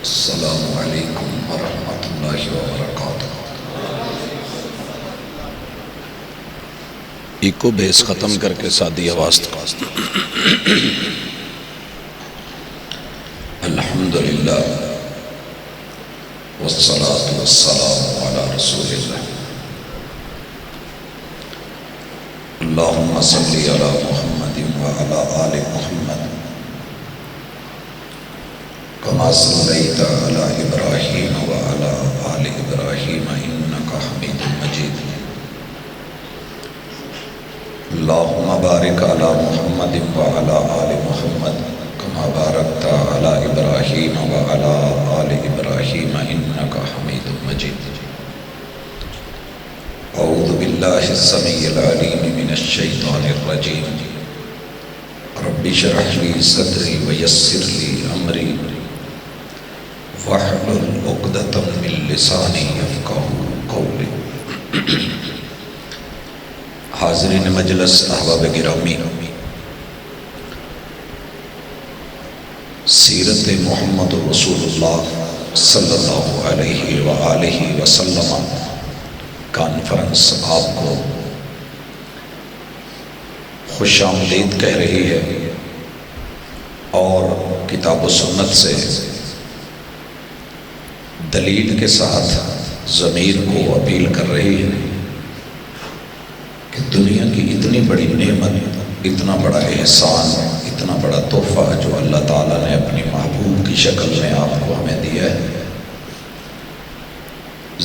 السلام علیکم ورحمۃ اللہ وبرکاتہ۔ ایکو بیس ختم کر کے سادی آواز الحمدللہ والصلاة والسلام علی رسول اللہ۔ اللہم صلی علی محمد وعلی آل محمد کما صلیت علی ابراہیم وعلی آل ابراہیم انکا حمید مجید۔ اللہم بارک علی محمد وعلی آل محمد کما بارکت علی ابراہیم وعلی آل ابراہیم انکا حمید مجید۔ اعوذ باللہ السمیع العلیم من الشیطان الرجیم۔ رب اشرح لی صدری ویسر لی امری واحلل عقدۃ من لسانی یفقہوا قولی۔ حاضرین مجلس، احباب گرامی، سیرت محمد رسول اللہ صلی اللہ علیہ وآلہ وسلم کانفرنس آپ کو خوش آمدید کہہ رہی ہے اور کتاب و سنت سے دلیل کے ساتھ ضمیر کو اپیل کر رہی ہے کہ دنیا کی اتنی بڑی نعمت، اتنا بڑا احسان، اتنا بڑا تحفہ جو اللہ تعالیٰ نے اپنی محبوب کی شکل میں آپ کو ہمیں دیا ہے،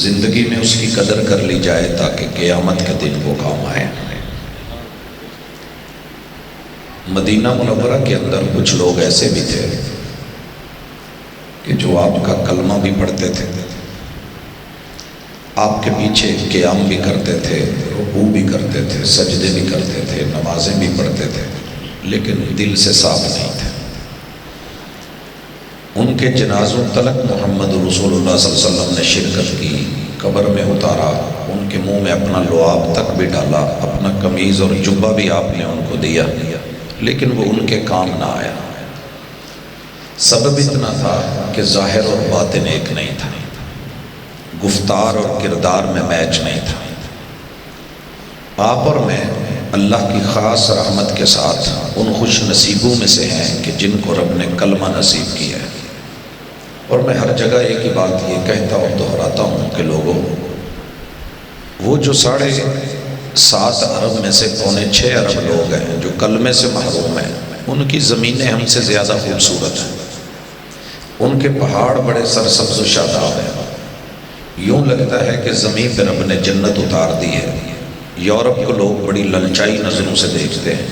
زندگی میں اس کی قدر کر لی جائے تاکہ قیامت کے دن وہ کام آئے۔ مدینہ منورہ کے اندر کچھ لوگ ایسے بھی تھے کہ جو آپ کا کلمہ بھی پڑھتے تھے، آپ کے پیچھے قیام بھی کرتے تھے، رکوع بھی کرتے تھے، سجدے بھی کرتے تھے، نمازیں بھی پڑھتے تھے، لیکن دل سے صاف نہیں تھے۔ ان کے جنازوں تلک محمد رسول اللہ صلی اللہ علیہ وسلم نے شرکت کی، قبر میں اتارا، ان کے منہ میں اپنا لعاب تک بھی ڈالا، اپنا قمیض اور جبہ بھی آپ نے ان کو دیا، لیکن وہ ان کے کام نہ آیا۔ سبب اتنا تھا کہ ظاہر اور باطن ایک نہیں تھا، گفتار اور کردار میں میچ نہیں تھا۔ آپ اور میں اللہ کی خاص رحمت کے ساتھ ان خوش نصیبوں میں سے ہیں کہ جن کو رب نے کلمہ نصیب کیا ہے۔ اور میں ہر جگہ ایک ہی بات یہ کہتا اور دہراتا ہوں کہ لوگوں، وہ جو 7.5 ارب میں سے 6.25 ارب لوگ ہیں جو کلمے سے محروم ہیں، ان کی زمینیں ہم سے زیادہ خوبصورت ہیں، ان کے پہاڑ بڑے سرسبز و شاداب ہیں۔ یوں لگتا ہے کہ زمین پہ رب نے جنت اتار دی ہے۔ یورپ کو لوگ بڑی للچائی نظروں سے دیکھتے ہیں،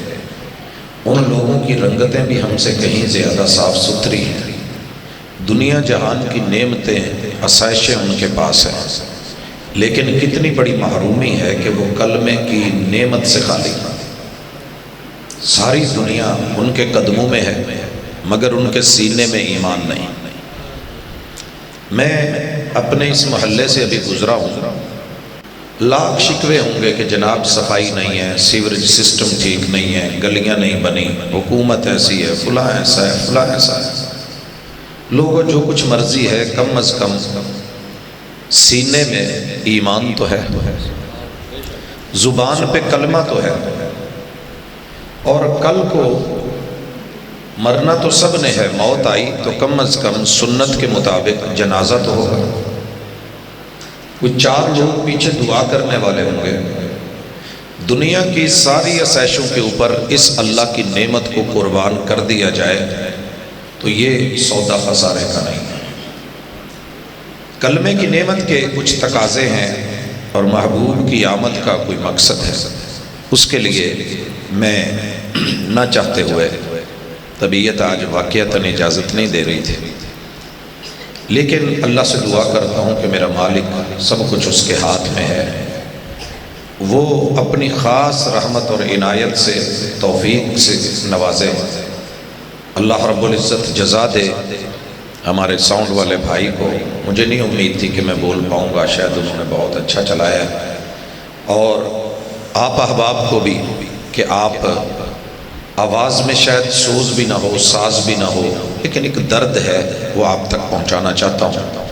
ان لوگوں کی رنگتیں بھی ہم سے کہیں زیادہ صاف ستھری ہیں۔ دنیا جہان کی نعمتیں، آسائشیں ان کے پاس ہیں، لیکن کتنی بڑی محرومی ہے کہ وہ کلمے کی نعمت سے خالی۔ ساری دنیا ان کے قدموں میں ہے مگر ان کے سینے میں ایمان نہیں۔ میں اپنے اس محلے سے ابھی گزرا ہوں، لاکھ شکوے ہوں گے کہ جناب صفائی نہیں ہے، سیوریج سسٹم ٹھیک نہیں ہے، گلیاں نہیں بنی، حکومت ایسی ہے، فلاں ایسا ہے، فلاں ایسا ہے۔ لوگوں جو کچھ مرضی ہے، کم از کم سینے میں ایمان تو ہے، زبان پہ کلمہ تو ہے، اور کل کو مرنا تو سب نے ہے، موت آئی تو کم از کم سنت کے مطابق جنازہ تو ہوگا۔ کوئی 4 لوگ پیچھے دعا کرنے والے ہوں گے۔ دنیا کی ساری آسائشوں کے اوپر اس اللہ کی نعمت کو قربان کر دیا جائے تو یہ سودا خسارے کا نہیں ہے۔ کلمے کی نعمت کے کچھ تقاضے ہیں اور محبوب کی آمد کا کوئی مقصد ہے۔ اس کے لیے میں نہ چاہتے ہوئے، طبیعت آج واقعتاً اجازت نہیں دے رہی تھی، لیکن اللہ سے دعا کرتا ہوں کہ میرا مالک، سب کچھ اس کے ہاتھ میں ہے، وہ اپنی خاص رحمت اور عنایت سے، توفیق سے نوازے۔ اللہ رب العزت جزا دے ہمارے ساؤنڈ والے بھائی کو۔ مجھے نہیں امید تھی کہ میں بول پاؤں گا، شاید انہوں نے بہت اچھا چلایا ہے، اور آپ احباب کو بھی کہ آپ آواز میں شاید سوز بھی نہ ہو، ساز بھی نہ ہو، لیکن ایک درد ہے، وہ آپ تک پہنچانا چاہتا ہوں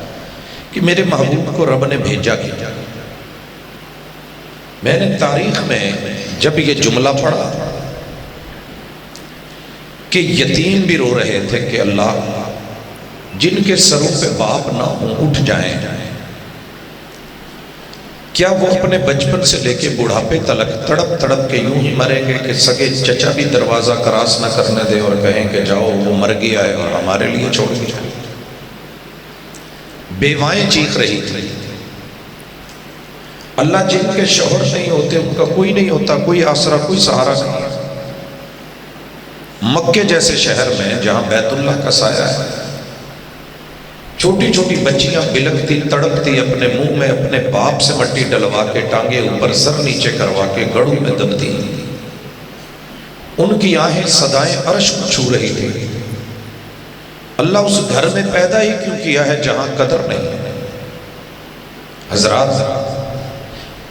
کہ میرے محبوب کو رب نے بھیجا کیا۔ میں نے تاریخ میں جب یہ جملہ پڑھا کہ یتیم بھی رو رہے تھے کہ اللہ جن کے سروں پہ باپ نہ ہوں اٹھ جائیں، کیا وہ اپنے بچپن سے لے کے بڑھاپے تلک تڑپ تڑپ کے یوں ہی مریں گے کہ سگے چچا بھی دروازہ کراس نہ کرنے دے اور کہیں کہ جاؤ وہ مر گیا ہے اور ہمارے لیے چھوڑ گیا۔ بیوائیں چیخ رہی تھی، اللہ جن کے شوہر نہیں ہوتے، ان کا کوئی نہیں ہوتا، کوئی آسرا، کوئی سہارا نہیں۔ مکے جیسے شہر میں جہاں بیت اللہ کا سایہ ہے، چھوٹی چھوٹی بچیاں بلکتی تڑپتی اپنے منہ میں اپنے باپ سے مٹی ڈلوا کے ٹانگے اوپر سر نیچے کروا کے گڑوں میں دبتی، ان کی آہیں صدائیں عرش کو چھو رہی تھی۔ اللہ اس گھر میں پیدا ہی کیوں کیا ہے جہاں قدر نہیں؟ حضرات،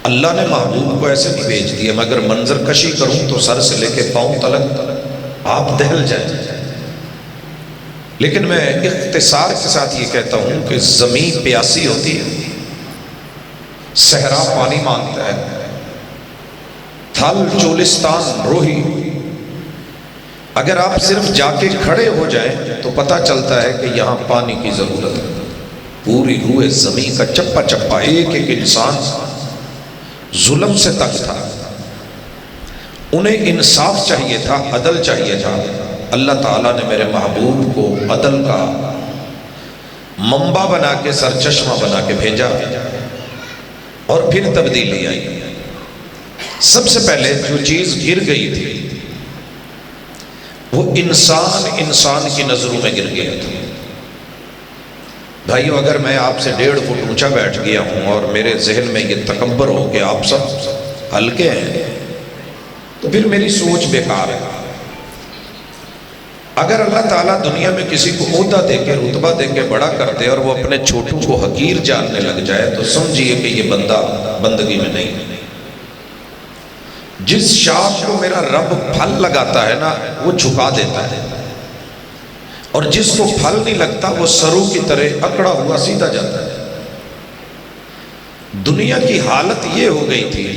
اللہ نے محبوب کو ایسے نہیں بھیج دیا، مگر منظر کشی کروں تو سر سے لے کے پاؤں تلک آپ دہل جائیں۔ لیکن میں اختصار کے ساتھ یہ کہتا ہوں کہ زمین پیاسی ہوتی ہے، صحرا پانی مانگتا ہے، تھل چولستان روہی۔ اگر آپ صرف جا کے کھڑے ہو جائیں تو پتہ چلتا ہے کہ یہاں پانی کی ضرورت ہے۔ پوری روح زمین کا چپا چپا ایک ایک انسان ظلم سے تنگ تھا، انہیں انصاف چاہیے تھا، عدل چاہیے تھا۔ اللہ تعالیٰ نے میرے محبوب کو عدل کا منبع بنا کے، سرچشمہ بنا کے بھیجا، اور پھر تبدیلی آئی۔ سب سے پہلے جو چیز گر گئی تھی وہ انسان کی نظروں میں گر گیا تھا۔ بھائیو، اگر میں آپ سے 1.5 فٹ اونچا بیٹھ گیا ہوں اور میرے ذہن میں یہ تکبر ہو کہ آپ سب ہلکے ہیں، تو پھر میری سوچ بیکار ہے۔ اگر اللہ تعالیٰ دنیا میں کسی کو عہدہ دے کے، رتبہ دے کے بڑا کر دے اور وہ اپنے چھوٹوں کو حقیر جاننے لگ جائے تو سمجھیے کہ یہ بندہ بندگی میں نہیں ہے۔ جس شاخ کو میرا رب پھل لگاتا ہے نا، وہ جھکا دیتا ہے، اور جس کو پھل نہیں لگتا وہ سرو کی طرح اکڑا ہوا سیدھا جاتا ہے۔ دنیا کی حالت یہ ہو گئی تھی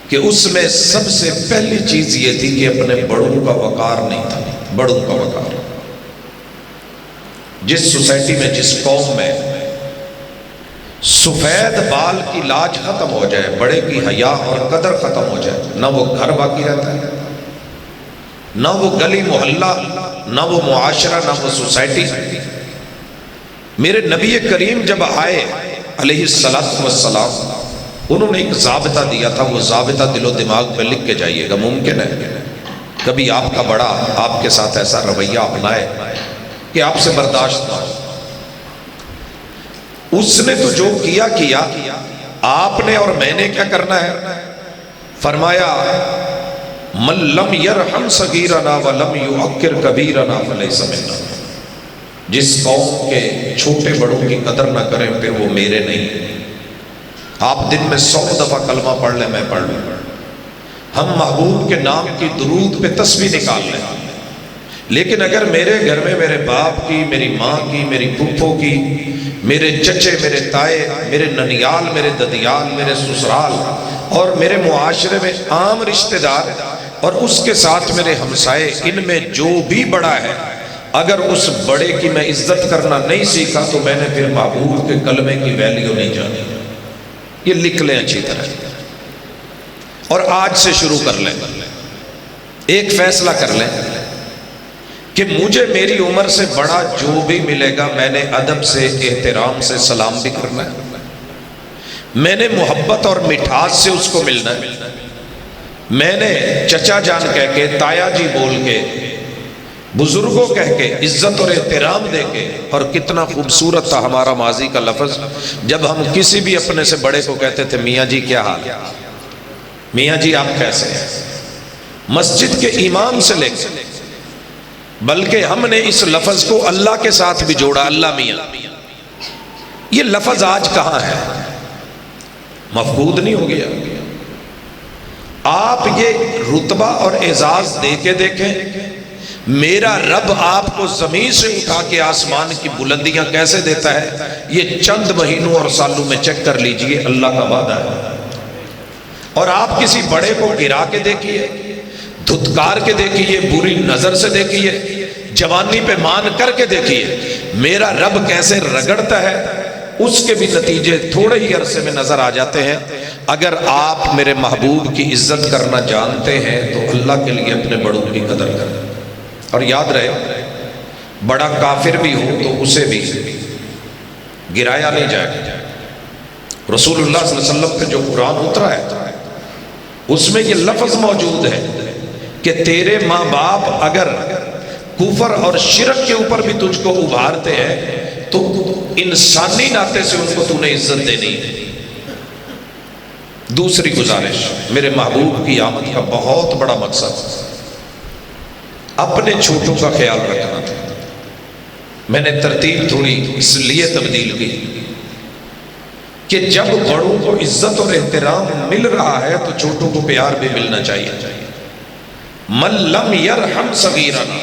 کہ اس میں سب سے پہلی چیز یہ تھی کہ اپنے بڑوں کا وقار نہیں تھا، بڑوں کا وقار۔ جس سوسائٹی میں، جس قوم میں سفید بال کی لاج ختم ہو جائے، بڑے کی حیا اور قدر ختم ہو جائے، نہ وہ گھر باقی رہتا ہے، نہ وہ گلی محلہ، نہ وہ معاشرہ، نہ وہ سوسائٹی۔ میرے نبی کریم جب آئے علیہ السلام، انہوں نے ایک ضابطہ دیا تھا، وہ ضابطہ دل و دماغ پہ لکھ کے جائیے گا۔ ممکن ہے کبھی آپ کا بڑا آپ کے ساتھ ایسا رویہ اپنائے کہ آپ سے برداشت نہ ہو۔ اس نے تو جو کیا آپ نے اور میں نے کیا کرنا ہے؟ فرمایا من لم یرحم صغیرنا ولم یعکر کبیرنا فلیس منا۔ جس قوم کے چھوٹے بڑوں کی قدر نہ کریں پھر وہ میرے نہیں۔ آپ دن میں 100 دفعہ کلمہ پڑھ لیں، میں پڑھ لوں، ہم محبوب کے نام کی درود پہ تسبیح نکال لیں، لیکن اگر میرے گھر میں میرے باپ کی، میری ماں کی، میری پھپھو کی، میرے چچے، میرے تائے، میرے ننیال، میرے ددیال، میرے سسرال اور میرے معاشرے میں عام رشتہ دار اور اس کے ساتھ میرے ہمسائے، ان میں جو بھی بڑا ہے، اگر اس بڑے کی میں عزت کرنا نہیں سیکھا تو میں نے پھر محبوب کے کلمے کی ویلیو نہیں جانی۔ یہ لکھ لیں اچھی طرح، اور آج سے شروع کر لیں۔ ایک فیصلہ کر لیں کہ مجھے میری عمر سے بڑا جو بھی ملے گا میں نے ادب سے، احترام سے سلام بھی کرنا ہے، میں نے محبت اور مٹھاس سے اس کو ملنا ہے، میں نے چچا جان کہہ کے، تایا جی بول کے، بزرگوں کہہ کے، عزت اور احترام دے کے۔ اور کتنا خوبصورت تھا ہمارا ماضی کا لفظ، جب ہم کسی بھی اپنے سے بڑے کو کہتے تھے میاں جی کیا حال ہے، میاں جی آپ کیسے ہیں، مسجد کے امام سے لے کے، بلکہ ہم نے اس لفظ کو اللہ کے ساتھ بھی جوڑا، اللہ میاں۔ یہ لفظ آج کہاں ہے؟ مفقود نہیں ہو گیا؟ آپ یہ رتبہ اور اعزاز دے کے دیکھیں، میرا رب آپ کو زمین سے اٹھا کے آسمان کی بلندیاں کیسے دیتا ہے، یہ چند مہینوں اور سالوں میں چیک کر لیجئے، اللہ کا وعدہ ہے۔ اور آپ کسی بڑے کو گرا کے دیکھیے، دھتکار کے دیکھیے، بری نظر سے دیکھیے، جوانی پہ مان کر کے دیکھیے، میرا رب کیسے رگڑتا ہے، اس کے بھی نتیجے تھوڑے ہی عرصے میں نظر آ جاتے ہیں۔ اگر آپ میرے محبوب کی عزت کرنا جانتے ہیں تو اللہ کے لیے اپنے بڑوں کی قدر کریں، اور یاد رہے بڑا کافر بھی ہو تو اسے بھی گرایا نہیں جائے گا۔ رسول اللہ صلی اللہ علیہ وسلم پہ جو قرآن اترا ہے اس میں یہ لفظ موجود ہے کہ تیرے ماں باپ اگر کفر اور شرک کے اوپر بھی تجھ کو ابھارتے ہیں تو انسانی ناطے سے ان کو تو نے عزت دینی ہے۔ دوسری گزارش، میرے محبوب کی آمد کا بہت بڑا مقصد اپنے چھوٹوں کا خیال رکھنا تھا۔ میں نے ترتیب تھوڑی اس لیے تبدیل کی کہ جب بڑوں کو عزت اور احترام مل رہا ہے تو چھوٹوں کو پیار بھی ملنا چاہیے۔ من لم یرحم صغیرنا،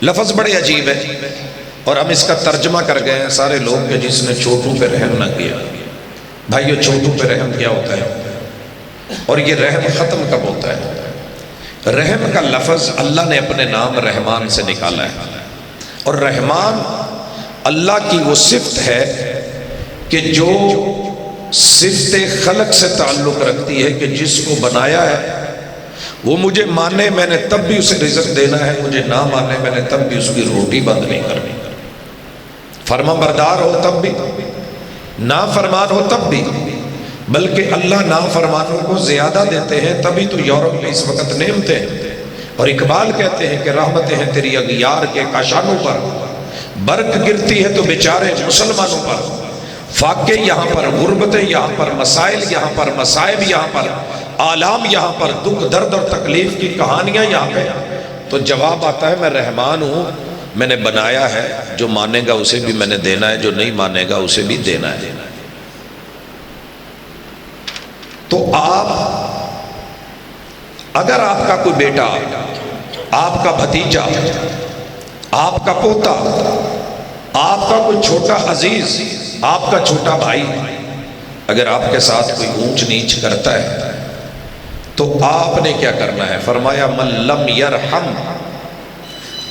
لفظ بڑے عجیب ہے اور ہم اس کا ترجمہ کر گئے ہیں سارے لوگ کہ جس نے چھوٹوں پہ رحم نہ کیا۔ بھائیو، چھوٹوں پہ رحم کیا ہوتا ہے اور یہ رحم ختم کب ہوتا ہے؟ رحم کا لفظ اللہ نے اپنے نام رحمان سے نکالا ہے، اور رحمان اللہ کی وہ صفت ہے کہ جو صفت خلق سے تعلق رکھتی ہے کہ جس کو بنایا ہے وہ مجھے مانے میں نے تب بھی اسے رزق دینا ہے، مجھے نہ مانے میں نے تب بھی اس کی روٹی بند نہیں کرنی، فرما بردار ہو تب بھی، نافرمان ہو تب بھی، بلکہ اللہ نافرمانوں کو زیادہ دیتے ہیں، تبھی تو یورپ میں اس وقت نعمتیں ہیں۔ اور اقبال کہتے ہیں کہ رحمتیں ہیں تیری اغیار کے کاشانوں پر، برق گرتی ہے تو بیچارے مسلمانوں پر، فاقے یہاں پر، غربتیں یہاں پر، مسائل یہاں پر، مصائب یہاں پر، آلام یہاں پر، دکھ درد اور تکلیف کی کہانیاں یہاں پہ۔ تو جواب آتا ہے میں رحمان ہوں، میں نے بنایا ہے، جو مانے گا اسے بھی میں نے دینا ہے، جو نہیں مانے گا اسے بھی دینا ہے۔ تو اگر آپ کا کوئی بیٹا، آپ کا بھتیجا، آپ کا پوتا، آپ کا کوئی چھوٹا عزیز، آپ کا چھوٹا بھائی اگر آپ کے ساتھ کوئی اونچ نیچ کرتا ہے تو آپ نے کیا کرنا ہے؟ فرمایا من لم یرحم،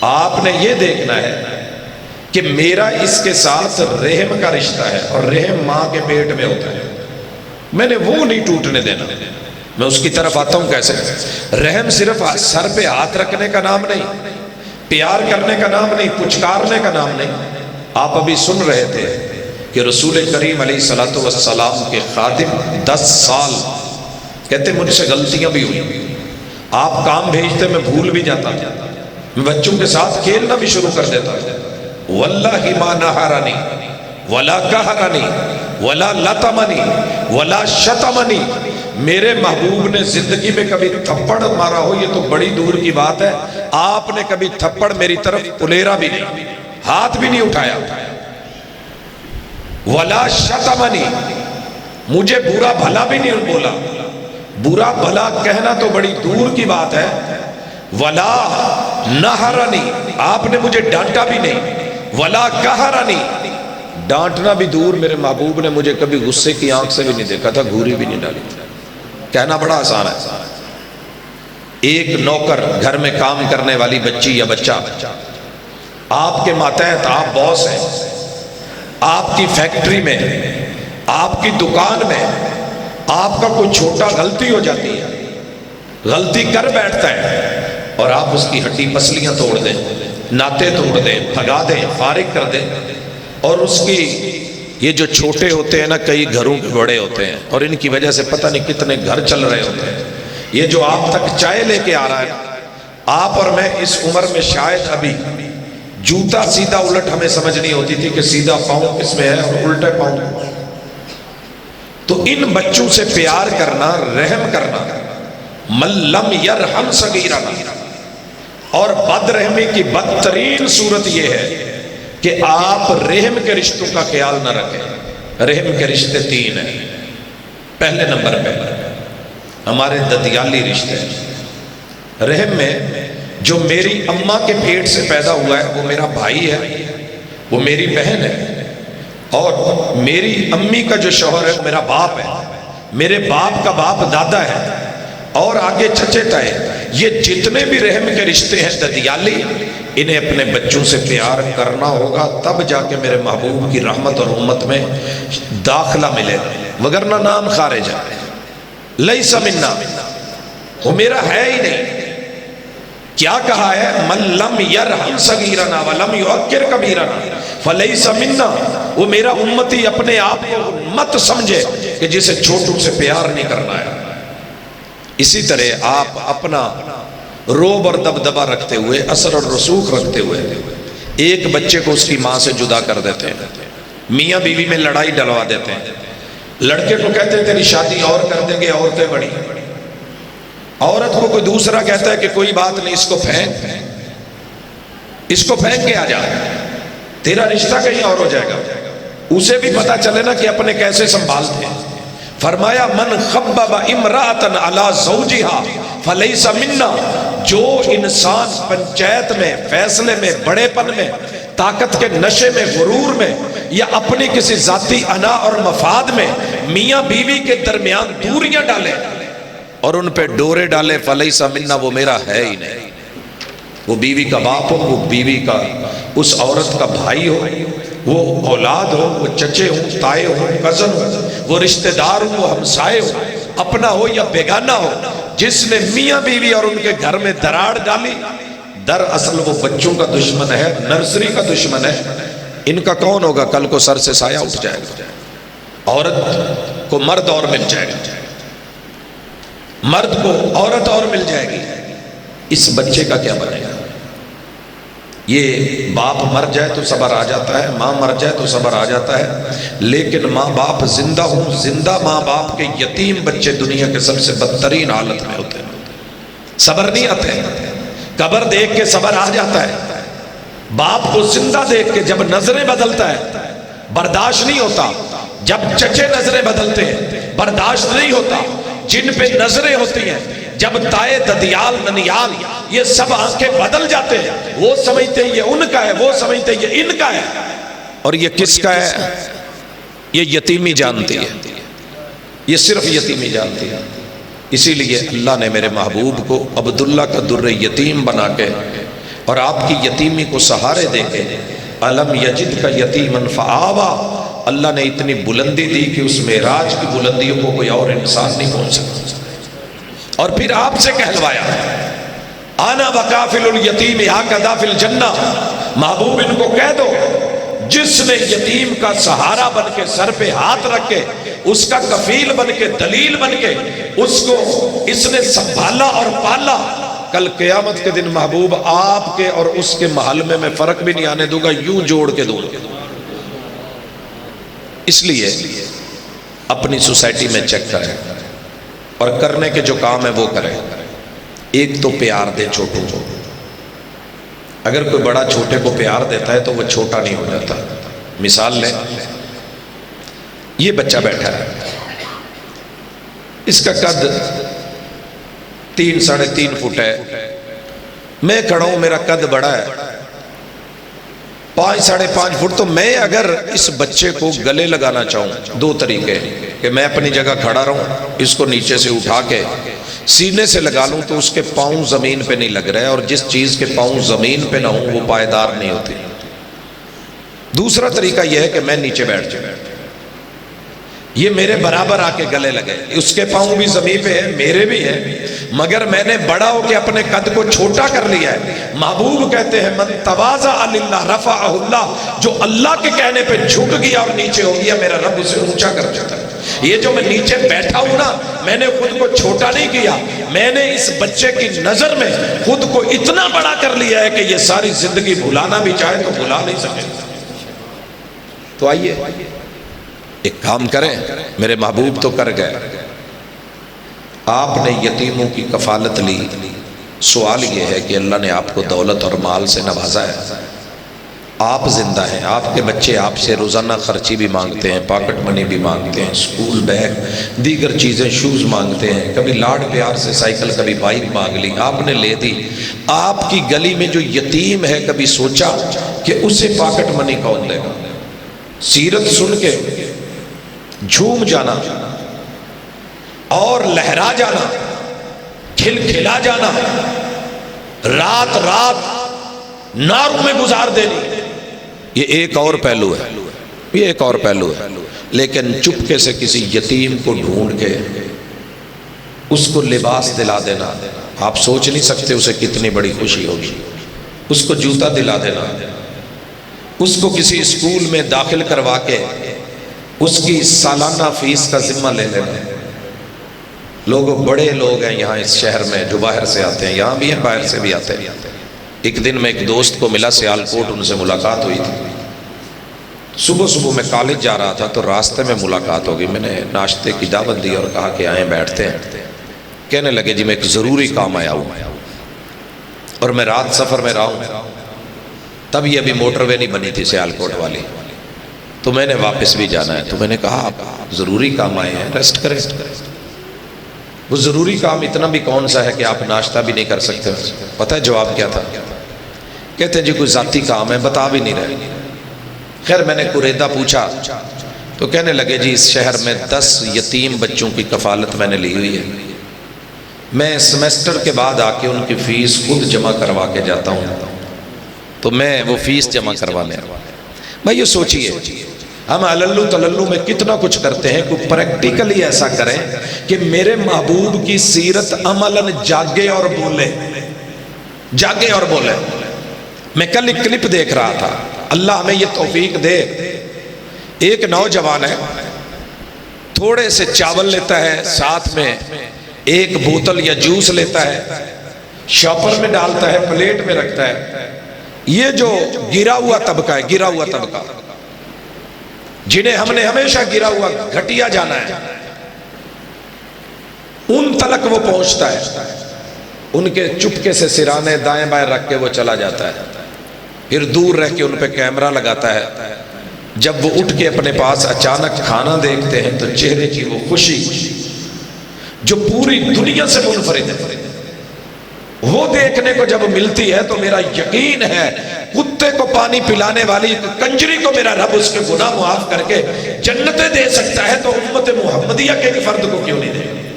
آپ نے یہ دیکھنا ہے کہ میرا اس کے ساتھ رحم کا رشتہ ہے، اور رحم ماں کے پیٹ میں ہوتا ہے، میں نے وہ نہیں ٹوٹنے دینا۔ میں اس کی طرف آتا ہوں کیسے؟ رحم صرف سر پہ ہاتھ رکھنے کا نام نہیں، پیار کرنے کا نام نہیں، پچکارنے کا نام نہیں۔ آپ ابھی سن رہے تھے کہ رسول کریم علیہ الصلوۃ والسلام کے خادم 10 سال کہتے مجھ سے غلطیاں بھی ہوئی، آپ کام بھیجتے میں بھول بھی جاتا تھا، میں بچوں کے ساتھ کھیلنا بھی شروع کر دیتا تھا۔ واللہ ما نہرنی ولا قہرنی ولا لطمنی ولا شتمنی، میرے محبوب نے زندگی میں کبھی تھپڑ مارا ہو یہ تو بڑی دور کی بات ہے، آپ نے کبھی تھپڑ میری طرف پلیرا بھی نہیں، ہاتھ بھی نہیں اٹھایا۔ ولا شتمنی، مجھے برا بھلا بھی نہیں بولا، برا بھلا کہنا تو بڑی دور کی بات ہے۔ ولا نہرنی، آپ نے مجھے ڈانٹا بھی نہیں۔ ولا قہرنی، ڈانٹنا بھی دور، میرے محبوب نے مجھے کبھی غصے کی آنکھ سے بھی نہیں دیکھا تھا، گھوری بھی نہیں ڈالی تھی۔ کہنا بڑا آسان ہے۔ ایک نوکر، گھر میں کام کرنے والی بچی یا بچہ، آپ کے ماتحت آپ باس ہیں، آپ کی فیکٹری میں، آپ کی دکان میں آپ کا کوئی چھوٹا غلطی ہو جاتی ہے، غلطی کر بیٹھتا ہے اور آپ اس کی ہڈی پسلیاں توڑ دیں، ناتے توڑ دیں، بھگا دیں، فارغ کر دیں، اور اس کی یہ جو چھوٹے ہوتے ہیں نا، کئی گھروں کے بڑے ہوتے ہیں اور ان کی وجہ سے پتہ نہیں کتنے گھر چل رہے ہوتے ہیں۔ یہ جو آپ تک چائے لے کے آ رہا ہے، آپ اور میں اس عمر میں شاید ابھی جوتا سیدھا الٹ ہمیں سمجھ نہیں ہوتی تھی کہ سیدھا پاؤں کس میں ہے اور الٹے پاؤں۔ تو ان بچوں سے پیار کرنا، رحم کرنا، من لم یرحم صغیرنا، اور بد رحمی کی بدترین صورت یہ ہے کہ آپ رحم کے رشتوں کا خیال نہ رکھیں۔ رحم کے رشتے 3 ہیں۔ پہلے نمبر پہ ہمارے ددیالی رشتے ہیں۔ رحم میں جو میری اماں کے پیٹ سے پیدا ہوا ہے وہ میرا بھائی ہے، وہ میری بہن ہے، اور میری امی کا جو شوہر ہے وہ میرا باپ ہے، میرے باپ کا باپ دادا ہے، اور آگے چچے تائے، یہ جتنے بھی رحم کے رشتے ہیں ددیالی، انہیں اپنے بچوں سے پیار کرنا ہوگا، تب جا کے میرے محبوب کی رحمت اور امت میں داخلہ ملے گا، وگرنہ نام خارج ہے۔ لیس منا، وہ میرا ہے ہی نہیں۔ کیا کہا ہے؟ من لم یرحم صغیرنا ولم یوقر کبیرنا فلیس منا، وہ میرا امتی اپنے آپ کو مت سمجھے کہ جسے چھوٹوں سے پیار نہیں کرنا ہے۔ اسی طرح آپ اپنا روب اور دبدبہ رکھتے ہوئے، اثر اور رسوخ رکھتے ہوئے ایک بچے کو اس کی ماں سے جدا کر دیتے ہیں، میاں بیوی میں لڑائی ڈلوا دیتے ہیں، لڑکے کو کہتے ہیں تیری شادی اور کر دیں گے، عورتیں بڑی، عورت کو کوئی دوسرا کہتا ہے کہ کوئی بات نہیں، اس کو پھینک کے آ جا، تیرا رشتہ کہیں اور ہو جائے گا۔ اسے بھی پتا چلے نا کہ اپنے کیسے سنبھالتے ہیں۔ فرمایا من خبب امرأۃ علی زوجہا فلیس منا، جو انسان پنچایت میں، فیصلے میں، بڑے پن میں، طاقت کے نشے میں، غرور میں، یا اپنی کسی ذاتی انا اور مفاد میں میاں بیوی کے درمیان دوریاں ڈالے اور ان پہ ڈورے ڈالے، فلیس منا، وہ میرا ہے ہی نہیں۔ وہ بیوی کا باپ ہو، وہ بیوی کا اس عورت کا بھائی ہو، وہ اولاد ہو، وہ چچے ہوں، تائے ہوں، کزن ہو، وہ رشتہ دار ہو، وہ ہمسائے ہو، اپنا ہو یا بیگانہ ہو، جس نے میاں بیوی اور ان کے گھر میں دراڑ ڈالی، دراصل وہ بچوں کا دشمن ہے، نرسری کا دشمن ہے۔ ان کا کون ہوگا؟ کل کو سر سے سایہ اٹھ جائے گا، عورت کو مرد اور مل جائے گا، مرد کو عورت اور مل جائے گی، اس بچے کا کیا بنے گا؟ یہ باپ مر جائے تو صبر آ جاتا ہے، ماں مر جائے تو صبر آ جاتا ہے، لیکن ماں باپ زندہ ہوں، زندہ ماں باپ کے یتیم بچے دنیا کے سب سے بدترین حالت میں ہوتے ہیں، صبر نہیں آتے ہیں۔ قبر دیکھ کے صبر آ جاتا ہے، باپ کو زندہ دیکھ کے جب نظریں بدلتا ہے برداشت نہیں ہوتا، جب چچے نظریں بدلتے ہیں برداشت نہیں ہوتا، جن پہ نظریں ہوتی ہیں، جب تائے ددیال ننیال یہ سب آنکھیں بدل جاتے ہیں، وہ سمجھتے ہیں یہ ان کا ہے، وہ سمجھتے ہیں یہ ان کا ہے، اور یہ کس کا ہے؟ یہ یتیمی جانتی ہے، یہ صرف یتیمی جانتی ہے۔ اسی لیے اللہ نے میرے محبوب کو عبداللہ کا در یتیم بنا کے اور آپ کی یتیمی کو سہارے دے کے الم یجد کا یتیمن فآوا، اللہ نے اتنی بلندی دی کہ اس معراج کی بلندیوں کو کوئی اور انسان نہیں پہنچ سکتا، اور پھر آپ سے کہلوایا آنا وکافل الیتیم ہکذا فی الجنہ، محبوب ان کو کہہ دو جس نے یتیم کا سہارا بن کے، سر پہ ہاتھ رکھ کے، اس کا کفیل بن کے، دلیل بن کے، اس کو اس نے سنبھالا اور پالا، کل قیامت کے دن محبوب آپ کے اور اس کے محل میں فرق بھی نہیں آنے دوں گا، یوں جوڑ کے دوں گا۔ اس لیے اپنی سوسائٹی میں چیک کریں اور کرنے کے جو کام ہے وہ کریں۔ ایک تو پیار دے چھوٹوں کو، اگر کوئی بڑا چھوٹے کو پیار دیتا ہے تو وہ چھوٹا نہیں ہو جاتا۔ مثال لیں، یہ بچہ بیٹھا ہے، اس کا قد 3 ساڑھے 3 فٹ ہے، میں کھڑا ہوں، میرا قد بڑا ہے 5 ساڑھے 5 فٹ، تو میں اگر اس بچے کو گلے لگانا چاہوں، 2 طریقے کہ میں اپنی جگہ کھڑا رہوں، اس کو نیچے سے اٹھا کے سینے سے لگا لوں تو اس کے پاؤں زمین پہ نہیں لگ رہے، اور جس چیز کے پاؤں زمین پہ نہ ہوں وہ پائیدار نہیں ہوتی۔ دوسرا طریقہ یہ ہے کہ میں نیچے بیٹھ جاؤں، یہ میرے برابر آ کے گلے لگے، اس کے پاؤں بھی زمین پہ ہے، میرے بھی ہیں، مگر میں نے بڑا ہو کے اپنے قد کو چھوٹا کر لیا ہے۔ محبوب کہتے ہیں من تواضع للہ رفعہ اللہ، جو اللہ کے کہنے پہ جھک گیا اور نیچے ہو گیا، میرا رب اسے اونچا کر دیتا ہے۔ یہ جو میں نیچے بیٹھا ہوں نا، میں نے خود کو چھوٹا نہیں کیا، میں نے اس بچے کی نظر میں خود کو اتنا بڑا کر لیا ہے کہ یہ ساری زندگی بھلانا بھی چاہے تو بھلا نہیں سکے۔ تو آئیے ایک کام کریں، میرے محبوب تو کر گئے، آپ نے یتیموں کی کفالت لی، سوال یہ ہے کہ اللہ نے آپ کو دولت اور مال سے نوازا ہے، آپ زندہ ہیں، آپ کے بچے آپ سے روزانہ خرچی بھی مانگتے ہیں، پاکٹ منی بھی مانگتے ہیں، سکول بیگ دیگر چیزیں شوز مانگتے ہیں، کبھی لاڈ پیار سے سائیکل کبھی بائک مانگ لی، آپ نے لے دی۔ آپ کی گلی میں جو یتیم ہے کبھی سوچا کہ اسے پاکٹ منی کون دے گا؟ سیرت سن کے جھوم جانا اور لہرا جانا، کھل کھلا جانا، رات رات ناروں میں گزار دینی، یہ ایک اور پہلو ہے، یہ ایک اور پہلو ہے۔ لیکن چپکے سے کسی یتیم کو ڈھونڈ کے اس کو لباس دلا دینا، آپ سوچ نہیں سکتے اسے کتنی بڑی خوشی ہوگی۔ اس کو جوتا دلا دینا، اس کو کسی اسکول میں داخل کروا کے اس کی سالانہ فیس کا ذمہ لے لینا۔ لوگ بڑے لوگ ہیں یہاں اس شہر میں جو باہر سے آتے ہیں، یہاں بھی ہیں باہر سے بھی آتے ہیں۔ ایک دن میں ایک دوست کو ملا سیالکوٹ، ان سے ملاقات ہوئی تھی۔ صبح صبح میں کالج جا رہا تھا تو راستے میں ملاقات ہو گئی، میں نے ناشتے کی دعوت دی اور کہا کہ آئیں بیٹھتے ہیں۔ کہنے لگے جی میں ایک ضروری کام آیا ہوں اور میں رات سفر میں رہا ہوں، تب یہ ابھی موٹر وے نہیں بنی تھی سیالکوٹ والی، تو میں نے واپس بھی جانا ہے۔ تو میں نے کہا آپ ضروری کام آئے ہیں، ریسٹ کریں۔ وہ ضروری کام اتنا بھی کون سا ہے کہ آپ ناشتہ بھی نہیں کر سکتے؟ پتہ ہے جواب کیا تھا؟ کہتے ہیں جی کوئی ذاتی کام ہے، بتا بھی نہیں رہے۔ خیر میں نے قریدہ پوچھا تو کہنے لگے جی اس شہر میں 10 یتیم بچوں کی کفالت میں نے لی ہوئی ہے، میں سیمسٹر کے بعد آ کے ان کی فیس خود جمع کروا کے جاتا ہوں، تو میں وہ فیس جمع کروانے۔ بھائی یہ سوچئے ہم عللو تللو میں کتنا کچھ کرتے ہیں، کوئی پریکٹیکلی ایسا کریں کہ میرے محبوب کی سیرت عملاً جاگے اور بولے، جاگے اور بولے۔ میں کل ایک کلپ دیکھ رہا تھا، اللہ ہمیں یہ توفیق دے۔ ایک نوجوان ہے، تھوڑے سے چاول لیتا ہے، ساتھ میں ایک بوتل یا جوس لیتا ہے، شاپر میں ڈالتا ہے، پلیٹ میں رکھتا ہے۔ یہ جو گرا ہوا طبقہ ہے، گرا ہوا طبقہ جنہیں ہم نے ہمیشہ گرا ہوا گھٹیا جانا ہے، ان تلک وہ پہنچتا ہے، ان کے چپکے سے سرانے دائیں بائیں رکھ کے وہ چلا جاتا ہے، پھر دور رہ کے ان پہ کیمرہ لگاتا ہے۔ جب وہ اٹھ کے اپنے پاس اچانک کھانا دیکھتے ہیں تو چہرے کی وہ خوشی جو پوری دنیا سے منفرد ہے، وہ دیکھنے کو جب ملتی ہے تو میرا یقین ہے کتے کو پانی پلانے والی کنجری کو میرا رب اس کے گناہ معاف کر کے جنتیں دے سکتا ہے، تو امت محمدیہ کے ایک فرد کو کیوں نہیں دے؟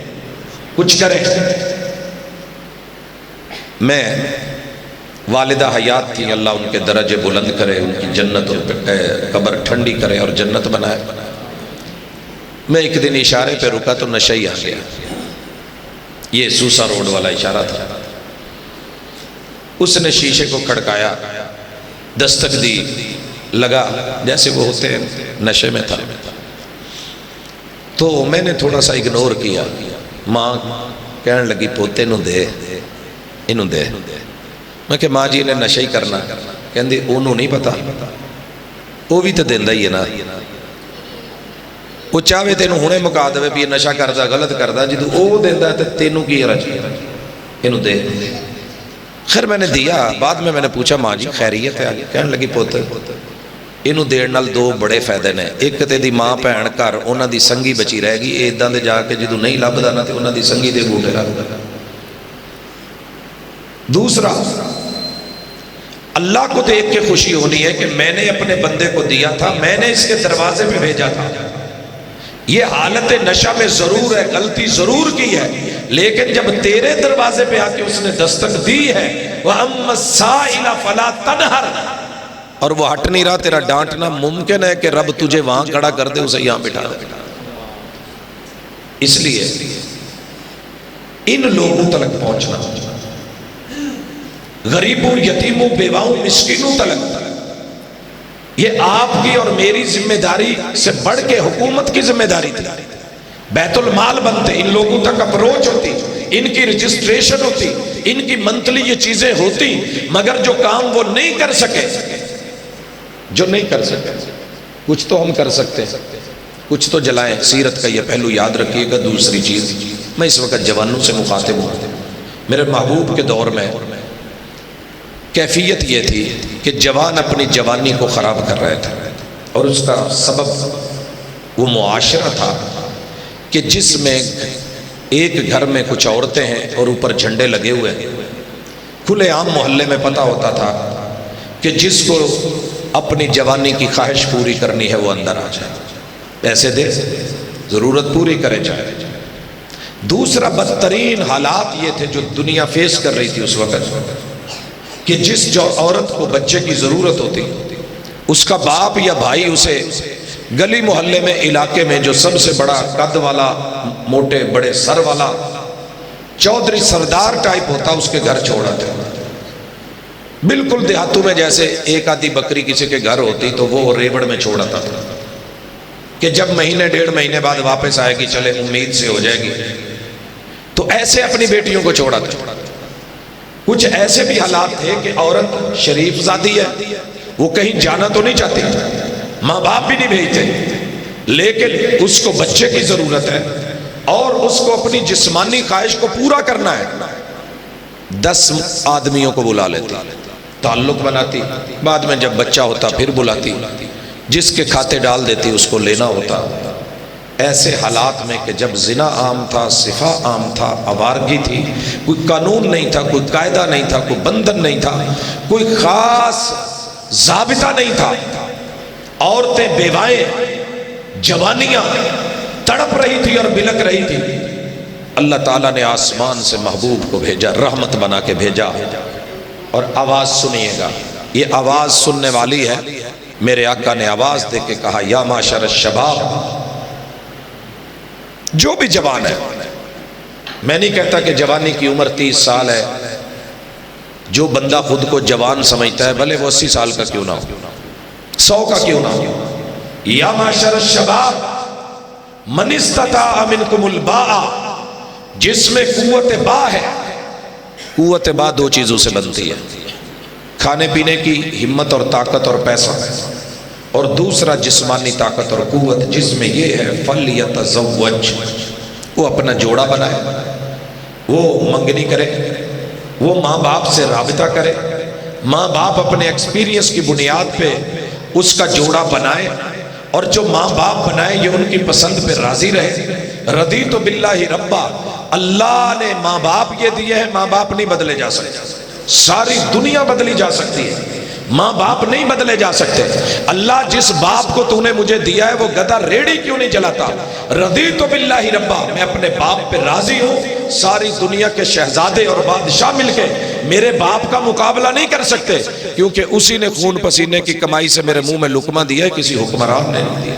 کچھ کرے۔ میں والدہ حیات تھی، اللہ ان کے درجے بلند کرے، ان کی جنت ان پہ قبر ٹھنڈی کرے اور جنت بنائے۔ میں ایک دن اشارے پہ رکا تو نشئی آ گیا، یہ سوسا روڈ والا اشارہ تھا۔ اس نے شیشے کو کھڑکایا، دستک دی، لگا جیسے وہ ہوتے ہیں، نشے میں تھا۔ تو میں نے تھوڑا سا اگنور کیا۔ ماں کہنے لگی پوتے نو دے، انہوں دے۔ میں کہ ماں جی نے نشہ ہی کرنا، کہندی انہوں نہیں پتا، وہ بھی تو دیندہ ہی ہے نا، وہ چاہے تینوں ہونے مکا دے بھی یہ نشہ کردہ غلط کردہ، جدو وہ دیندہ ہے تو تینوں کی رج، انہوں دے۔ خیر میں نے دیا، بعد میں نے پوچھا ماں جی خیریت ہے؟ کہنے لگی پوتے انہوں دیر نال دو بڑے فائدے نے، ایک تے دی ماں پہن کر انہاں دی سنگی بچی رہے گی، ایداں دے جا کے جدو نہیں لب دانا تے انہاں دی سنگی دے گوٹے رکھ دا۔ دوسرا اللہ کو دیکھ کے خوشی ہونی ہے کہ میں نے اپنے بندے کو دیا تھا، میں نے اس کے دروازے پہ بھیجا تھا۔ یہ حالت نشہ میں ضرور ہے، غلطی ضرور کی ہے، لیکن جب تیرے دروازے پہ آ کے اس نے دستک دی ہے، وَأَمَّا السَّائِلَ فَلَا تَنْهَرْ، اور وہ ہٹ نہیں رہا، تیرا ڈانٹنا ممکن ہے کہ رب تجھے وہاں کھڑا کر دے، اسے یہاں بٹھا دے۔ اس لیے ان لوگوں تلک پہنچنا، غریبوں، یتیموں، بیواؤں، مسکینوں تلک، یہ آپ کی اور میری ذمہ داری سے بڑھ کے حکومت کی ذمہ داری تھی۔ بیت المال بنتے، ان لوگوں تک اپروچ ہوتی، ان کی رجسٹریشن ہوتی، ان کی منتلی یہ چیزیں ہوتی، مگر جو کام وہ نہیں کر سکے، جو نہیں کر سکے، کچھ تو ہم کر سکتے ہیں، کچھ تو جلائیں۔ سیرت کا یہ پہلو یاد رکھیے گا۔ دوسری چیز، میں اس وقت جوانوں سے مخاطب ہوں، میرے محبوب کے دور میں کیفیت یہ تھی کہ جوان اپنی جوانی کو خراب کر رہے تھے، اور اس کا سبب وہ معاشرہ تھا کہ جس میں ایک گھر میں کچھ عورتیں ہیں اور اوپر جھنڈے لگے ہوئے ہیں۔ کھلے عام محلے میں پتہ ہوتا تھا کہ جس کو اپنی جوانی کی خواہش پوری کرنی ہے وہ اندر آ جائے، پیسے دے، ضرورت پوری کرے جائے۔ دوسرا بدترین حالات یہ تھے جو دنیا فیس کر رہی تھی اس وقت، کہ جس جو عورت کو بچے کی ضرورت ہوتی، اس کا باپ یا بھائی اسے گلی محلے میں، علاقے میں جو سب سے بڑا قد والا، موٹے بڑے سر والا چودھری سردار ٹائپ ہوتا، اس کے گھر چھوڑ آتے۔ بالکل دیہاتوں میں جیسے ایک آدھی بکری کسی کے گھر ہوتی تو وہ ریوڑ میں چھوڑ آتا تھا کہ جب مہینے ڈیڑھ مہینے بعد واپس آئے گی، چلے امید سے ہو جائے گی، تو ایسے اپنی بیٹیوں کو چھوڑا تھا۔ کچھ ایسے بھی حالات تھے کہ عورت شریف زادی ہے، وہ کہیں جانا تو نہیں چاہتی، ماں باپ بھی نہیں بھیجتے، لیکن اس کو بچے کی ضرورت ہے اور اس کو اپنی جسمانی خواہش کو پورا کرنا ہے۔ 10 آدمیوں کو بلا لیتی، تعلق بناتی، بعد میں جب بچہ ہوتا پھر بلاتی، جس کے کھاتے ڈال دیتی اس کو لینا ہوتا۔ ایسے حالات میں کہ جب زنا عام تھا، صفا عام تھا، آوارگی تھی، کوئی قانون نہیں تھا، کوئی قاعدہ نہیں تھا، کوئی بندھن نہیں تھا، کوئی خاص ضابطہ نہیں تھا، عورتیں بیوائیں جوانیاں تڑپ رہی تھی اور بلک رہی تھی، اللہ تعالیٰ نے آسمان سے محبوب کو بھیجا، رحمت بنا کے بھیجا، اور آواز سنیے گا، یہ آواز سننے والی ہے۔ میرے آقا نے آواز دے کے کہا، یا معاشر الشباب، جو بھی جوان ہے، میں نہیں کہتا کہ جوانی کی عمر 30 سال ہے، جو بندہ خود کو جوان سمجھتا ہے بھلے وہ 80 سال کا کیوں نہ ہو، 100 کا کیوں نہ ہو، یا معاشر الشباب من استطاع منکم الباء، جس میں قوت با ہے۔ قوت با 2 چیزوں سے بنتی ہے، کھانے پینے کی ہمت اور طاقت اور پیسہ، اور دوسرا جسمانی طاقت اور قوت، جس میں یہ ہے فَلْيَتَزَوَّجْ، وہ اپنا جوڑا بنائے، وہ منگنی کرے، وہ ماں باپ سے رابطہ کرے، ماں باپ اپنے ایکسپیرینس کی بنیاد پہ اس کا جوڑا بنائے، اور جو ماں باپ بنائے یہ ان کی پسند پہ راضی رہے۔ رضیت باللہ ربا، اللہ نے ماں باپ یہ دیے ہیں، ماں باپ نہیں بدلے جا سکتے، ساری دنیا بدلی جا سکتی ہے، ماں باپ نہیں بدلے جا سکتے۔ اللہ جس باپ کو تو نے مجھے دیا ہے وہ گدھا ریڑھی کیوں نہیں جلاتا؟ رضیت باللہ ربا، میں اپنے باپ پہ راضی ہوں، ساری دنیا کے شہزادے اور بادشاہ مل کے میرے باپ کا مقابلہ نہیں کر سکتے، کیونکہ اسی نے خون پسینے کی کمائی سے میرے منہ میں لقمہ دیا ہے، کسی حکمران نے نہیں دیا۔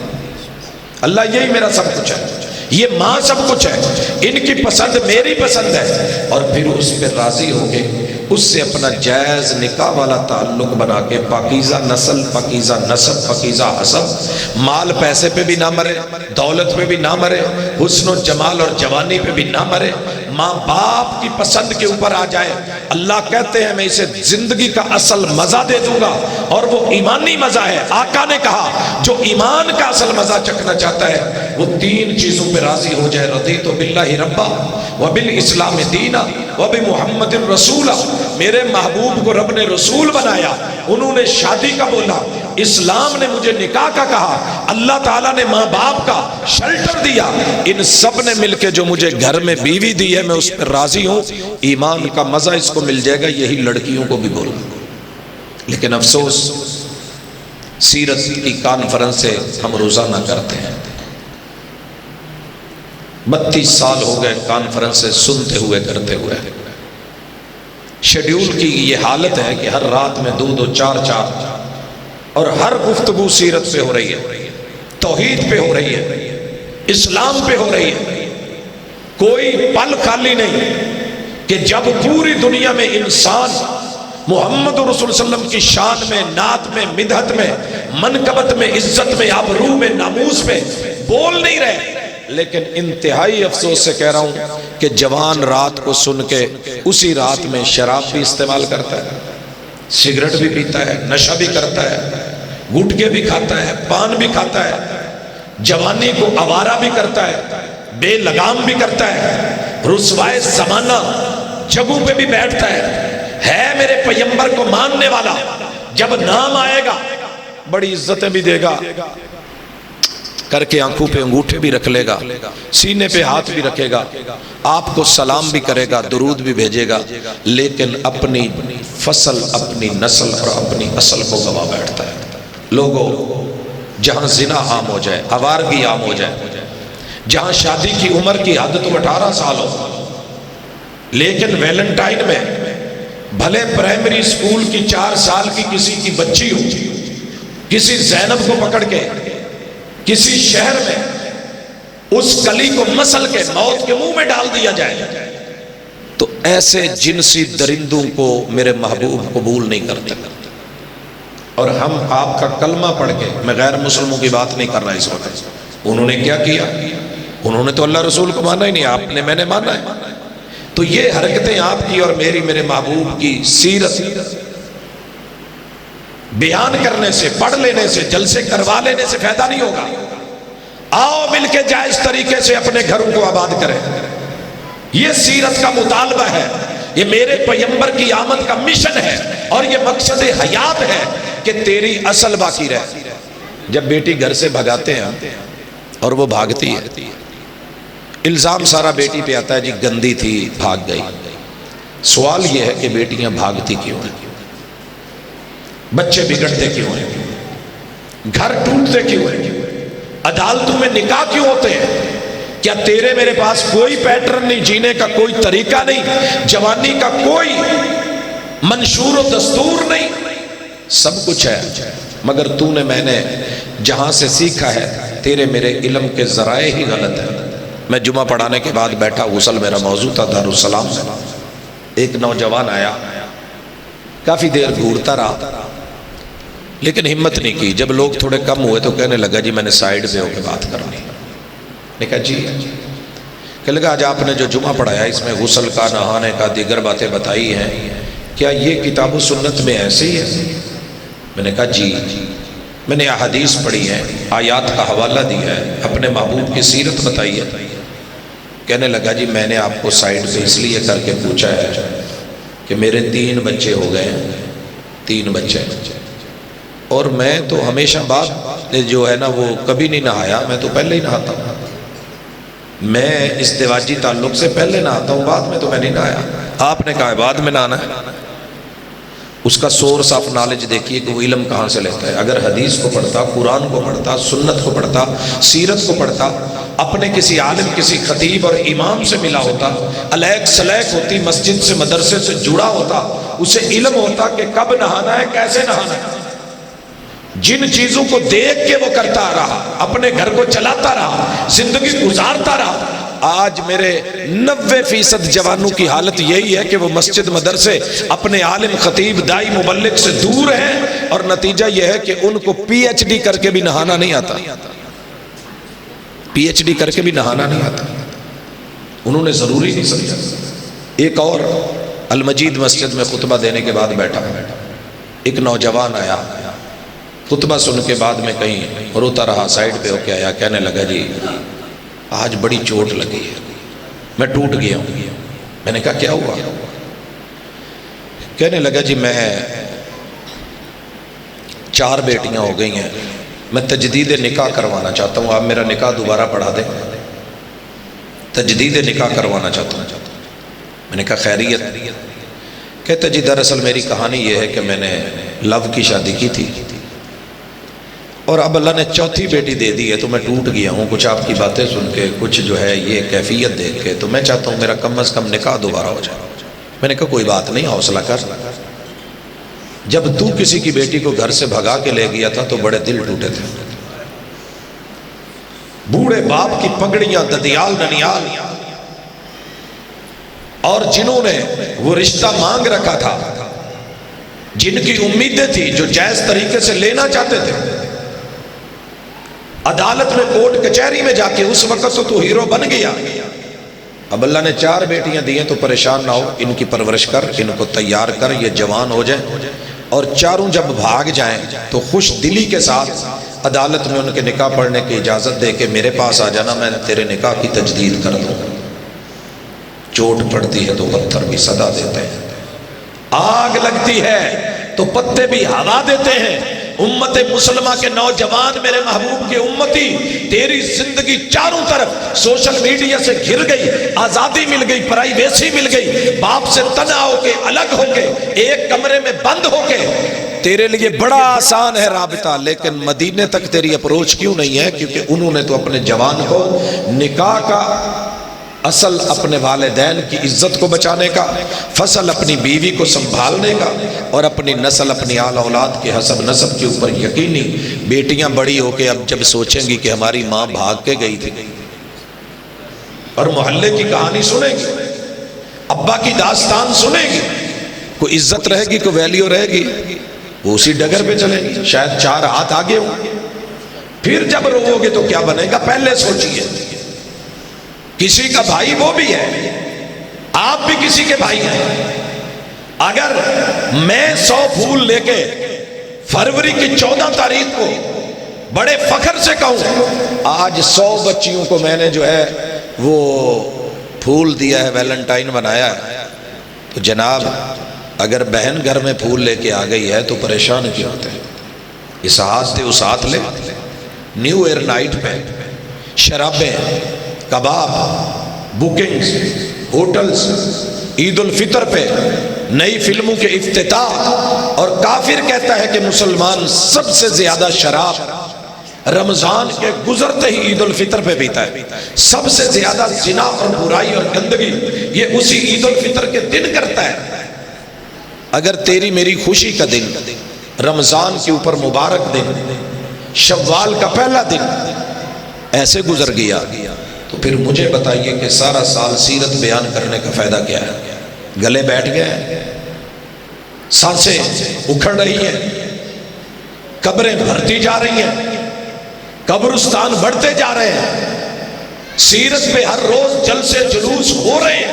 اللہ یہی میرا سب کچھ ہے، یہ ماں سب کچھ ہے، ان کی پسند میری پسند ہے، اور پھر اس پہ راضی ہو کے اس سے اپنا جائز نکاح والا تعلق بنا کے پاکیزہ نسل، پاکیزہ نسب، پاکیزہ حسب، مال پیسے پہ بھی نہ مرے، دولت پہ بھی نہ مرے، حسن و جمال اور جوانی پہ بھی نہ مرے، ماں باپ کی پسند کے اوپر آ جائے۔ اللہ کہتے ہیں میں اسے زندگی کا اصل مزہ دے دوں گا، اور وہ ایمانی مزہ ہے۔ آقا نے کہا جو ایمان کا اصل مزہ چکھنا چاہتا ہے وہ 3 چیزوں پہ راضی ہو جائے، رضیت باللہ ربا وبالاسلام دینا وبمحمد رسولا، میرے محبوب کو رب نے رسول بنایا، انہوں نے شادی کا بولا، اسلام نے مجھے نکاح کا کہا، اللہ تعالیٰ نے ماں باپ کا شیلٹر دیا، ان سب نے مل کے جو مجھے گھر میں بیوی دی ہے میں اس پر راضی ہوں۔ ایمان کا مزہ اس کو مل جائے گا، یہی لڑکیوں کو بھی بولا۔ لیکن افسوس سیرت کی کانفرنس سے ہم روزانہ کرتے ہیں، 32 سال ہو گئے کانفرنس سے سنتے ہوئے کرتے ہوئے، شیڈیول کی یہ حالت ہے کہ ہر رات میں 2-2 4-4 اور ہر گفتگو سیرت پہ ہو رہی ہے، توحید پہ ہو رہی ہے، اسلام پہ ہو رہی ہے، کوئی پل خالی نہیں کہ جب پوری دنیا میں انسان محمد رسول صلی اللہ علیہ وسلم کی شان میں، نعت میں، مدحت میں، منقبت میں، عزت میں، آبرو میں، ناموس میں بول نہیں رہے، لیکن انتہائی افسوس سے کہہ رہا ہوں کہ جوان رات کو سن کے اسی رات میں شراب بھی استعمال کرتا ہے، سگریٹ بھی پیتا ہے، نشہ بھی کرتا ہے، گٹکے بھی کھاتا ہے، پان بھی کھاتا ہے، جوانی کو آوارہ بھی کرتا ہے، بے لگام بھی کرتا ہے، رسوائے زمانہ جگہوں پہ بھی بیٹھتا ہے، ہے میرے پیغمبر کو ماننے والا، جب نام آئے گا بڑی عزتیں بھی دے گا، کر کے آنکھوں پہ انگوٹھے بھی رکھ لے گا، سینے پہ ہاتھ بھی رکھے گا، آپ کو سلام بھی کرے گا، درود بھی بھیجے گا، لیکن اپنی فصل، اپنی نسل اور اپنی اصل کو گوا بیٹھتا ہے۔ لوگوں، جہاں زنا عام ہو جائے، آوارگی عام ہو جائے، جہاں شادی کی عمر کی حد تو 18 سال ہو، لیکن ویلنٹائن میں بھلے پرائمری اسکول کی 4 سال کی کسی کی بچی ہو، کسی زینب کو پکڑ کے کسی شہر میں اس کلی کو مسل کے موت کے منہ میں ڈال دیا جائے، تو ایسے جنسی درندوں کو میرے محبوب قبول نہیں کرتے۔ اور ہم آپ کا کلمہ پڑھ کے، میں غیر مسلموں کی بات نہیں کر رہا اس وقت، انہوں نے کیا کیا؟ انہوں نے تو اللہ رسول کو مانا ہی نہیں، آپ نے، میں نے مانا ہے۔ تو یہ حرکتیں آپ کی اور میری، میرے محبوب کی سیرت بیان کرنے سے، پڑھ لینے سے، جلسے کروا لینے سے فائدہ نہیں ہوگا۔ آؤ مل کے جائز طریقے سے اپنے گھروں کو آباد کریں۔ یہ سیرت کا مطالبہ ہے، یہ میرے پیغمبر کی آمد کا مشن ہے، اور یہ مقصد حیات ہے کہ تیری اصل باقی رہے۔ جب بیٹی گھر سے بھگاتے ہیں اور وہ بھاگتی ہے، الزام سارا بیٹی پہ آتا ہے، جی گندی تھی بھاگ گئی۔ سوال یہ ہے کہ بیٹیاں بھاگتی کیوں ہیں؟ بچے بگڑتے کیوں ہیں؟ گھر ٹوٹتے کیوں ہیں؟ عدالتوں میں نکاح کیوں ہوتے ہیں؟ کیا تیرے میرے پاس کوئی پیٹرن نہیں، جینے کا کوئی طریقہ نہیں، جوانی کا کوئی منشور و دستور نہیں؟ سب کچھ ہے، مگر تو نے، میں نے جہاں سے سیکھا ہے، تیرے میرے علم کے ذرائع ہی غلط ہیں۔ میں جمعہ پڑھانے کے بعد بیٹھا، غسل میرا موضوع تھا دارالسلام میں، ایک نوجوان آیا، کافی دیر گھورتا رہا، لیکن ہمت نہیں کی۔ جب لوگ تھوڑے کم ہوئے تو کہنے لگا، جی میں نے سائیڈ پہ ہو کے بات کرنی۔ نے کہا جی، کہنے لگا آج آپ نے جو جمعہ پڑھایا اس میں غسل کا، نہانے کا، دیگر باتیں بتائی ہیں، کیا یہ کتاب و سنت میں ایسے ہی ہے؟ میں نے کہا جی، میں نے احادیث پڑھی ہیں، آیات کا حوالہ دیا ہے، اپنے محبوب کی سیرت بتائی ہے۔ کہنے لگا جی میں نے آپ کو سائیڈ پہ اس لیے کر کے پوچھا ہے کہ میرے 3 بچے ہو گئے ہیں، 3 بچے، اور میں تو ہمیشہ بعد جو ہے نا وہ کبھی نہیں نہایا، میں تو پہلے ہی نہاتا ہوں، میں ازدواجی تعلق سے پہلے نہاتا ہوں، بعد میں تو میں نہیں نہایا۔ آپ نے کہا بعد میں نہانا ہے۔ اس کا سورس آف نالج دیکھیے کہ وہ علم کہاں سے لیتا ہے۔ اگر حدیث کو پڑھتا، قرآن کو پڑھتا، سنت کو پڑھتا، سیرت کو پڑھتا، اپنے کسی عالم، کسی خطیب اور امام سے ملا ہوتا، الیک سلیک ہوتی، مسجد سے، مدرسے سے جڑا ہوتا، اسے علم ہوتا کہ کب نہانا ہے، کیسے نہانا ہے۔ جن چیزوں کو دیکھ کے وہ کرتا رہا، اپنے گھر کو چلاتا رہا، زندگی گزارتا رہا۔ آج میرے 90% جوانوں کی حالت یہی ہے کہ وہ مسجد، مدرسے، اپنے عالم، خطیب، دائی، مبلغ سے دور ہیں، اور نتیجہ یہ ہے کہ ان کو پی ایچ ڈی کر کے بھی نہانا نہیں آتا، پی ایچ ڈی کر کے بھی نہانا نہیں آتا، انہوں نے ضروری نہیں سمجھا۔ ایک اور المجید مسجد میں خطبہ دینے کے بعد بیٹھا، ایک نوجوان آیا، خطبہ سن کے بعد میں کہیں روتا رہا، سائیڈ پہ ہو کے آیا، کہنے لگا جی آج بڑی چوٹ لگی ہے، میں ٹوٹ گیا ہوں۔ میں نے کہا کیا ہوا؟ کہنے لگا جی میں 4 بیٹیاں ہو گئی ہیں، میں تجدید نکاح کروانا چاہتا ہوں، آپ میرا نکاح دوبارہ پڑھا دیں، تجدید نکاح کروانا چاہتا ہوں۔ میں نے کہا خیریت؟ کہتا جی دراصل میری کہانی یہ ہے کہ میں نے لو کی شادی کی تھی، اور اب اللہ نے 4تھی بیٹی دے دی ہے، تو میں ٹوٹ گیا ہوں، کچھ آپ کی باتیں سن کے، کچھ جو ہے یہ کیفیت دیکھ کے، تو میں چاہتا ہوں میرا کم از کم نکاح دوبارہ ہو جائے۔ میں نے کہا کوئی بات نہیں، حوصلہ کر، جب تو کسی کی بیٹی کو گھر سے بھگا کے لے گیا تھا تو بڑے دل ٹوٹے تھے، بوڑھے باپ کی پگڑیاں، ددیال، ننیال، اور جنہوں نے وہ رشتہ مانگ رکھا تھا، جن کی امیدیں تھی، جو جائز طریقے سے لینا چاہتے تھے، عدالت میں، کورٹ کچہری میں جا کے، اس وقت تو ہیرو بن گیا۔ اب اللہ نے 4 بیٹیاں دی ہیں، تو پریشان نہ ہو، ان کی پرورش کر، ان کو تیار کر، یہ جوان ہو جائیں، اور 4 جب بھاگ جائیں تو خوش دلی کے ساتھ عدالت میں ان کے نکاح پڑھنے کی اجازت دے کے میرے پاس آ جانا، میں تیرے نکاح کی تجدید کر دوں۔ چوٹ پڑتی ہے تو پتھر بھی صدا دیتے ہیں۔ آگ لگتی ہے تو پتے بھی ہوا دیتے ہیں۔ امت مسلمہ کے نوجوان میرے محبوب کے امتی، تیری زندگی چاروں طرف سوشل میڈیا سے گھر گئی، آزادی مل گئی، پرائیویسی مل گئی، باپ سے تنہا ہو کے، الگ ہو کے، ایک کمرے میں بند ہو کے، تیرے لیے بڑا آسان ہے رابطہ، لیکن مدینے تک تیری اپروچ کیوں نہیں ہے؟ کیونکہ انہوں نے تو اپنے جوان کو نکاح کا اصل اپنے والدین کی عزت کو بچانے کا، فصل اپنی بیوی کو سنبھالنے کا، اور اپنی نسل اپنی آل اولاد کے حسب نسب کے اوپر یقینی بیٹیاں بڑی ہو کے اب جب سوچیں گی کہ ہماری ماں بھاگ کے گئی تھی، اور محلے کی کہانی سنیں گی، ابا کی داستان سنیں گی، کوئی عزت رہے گی، کوئی ویلیو رہے گی؟ وہ اسی ڈگر پہ چلیں گی، شاید 4 ہاتھ آگے ہوں۔ پھر جب رو گے تو کیا بنے گا؟ پہلے سوچئے، کسی کا بھائی وہ بھی ہے، آپ بھی کسی کے بھائی ہیں۔ اگر میں 100 پھول لے کے فروری کی 14 تاریخ کو بڑے فخر سے کہوں آج 100 بچیوں کو میں نے جو ہے وہ پھول دیا ہے، ویلنٹائن بنایا ہے، تو جناب اگر بہن گھر میں پھول لے کے آ گئی ہے تو پریشان کیوں ہوتے ہیں؟ اس ہاتھ سے اس ہاتھ لے، نیو ایئر نائٹ پہ شرابیں، کباب، بکنگز، ہوٹلز، عید الفطر پہ نئی فلموں کے افتتاح، اور کافر کہتا ہے کہ مسلمان سب سے زیادہ شراب رمضان کے گزرتے ہی عید الفطر پہ پیتا ہے، سب سے زیادہ زنا اور برائی اور گندگی یہ اسی عید الفطر کے دن کرتا ہے۔ اگر تیری میری خوشی کا دن، رمضان کے اوپر مبارک دن، شوال کا پہلا دن ایسے گزر گیا تو پھر مجھے بتائیے کہ سارا سال سیرت بیان کرنے کا فائدہ کیا ہے؟ گلے بیٹھ گئے ہیں، سانسیں اکھڑ رہی ہیں، قبریں بھرتی جا رہی ہیں، قبرستان بڑھتے جا رہے ہیں، سیرت پہ ہر روز جلسے جلوس ہو رہے ہیں،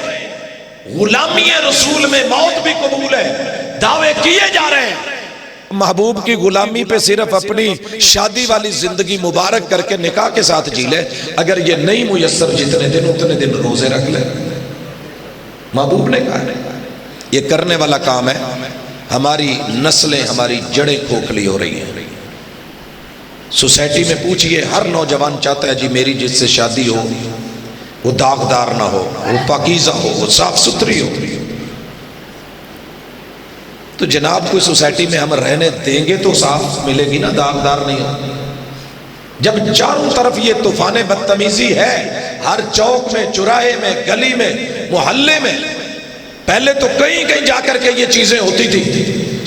غلامی رسول میں موت بھی قبول ہے، دعوے کیے جا رہے ہیں۔ محبوب کی غلامی پہ صرف اپنی شادی والی زندگی مبارک کر کے نکاح کے ساتھ جی لے، اگر یہ نہیں میسر جتنے دن اتنے دن روزے رکھ لے۔ محبوب نے کہا یہ کرنے والا کام ہے، ہماری نسلیں، ہماری جڑیں کھوکھلی ہو رہی ہیں۔ سوسائٹی میں پوچھئے، ہر نوجوان چاہتا ہے جی میری جس سے شادی ہو وہ داغدار نہ ہو، وہ پاکیزہ ہو، وہ صاف ستھری ہو۔ تو جناب کوئی سوسائٹی میں ہم رہنے دیں گے تو صاف ملے گی نا، داغدار نہیں ہو۔ جب چاروں طرف یہ طوفان بدتمیزی ہے، ہر چوک میں، چوراہے میں، گلی میں، محلے میں، پہلے تو کہیں کہیں جا کر کے یہ چیزیں ہوتی تھی،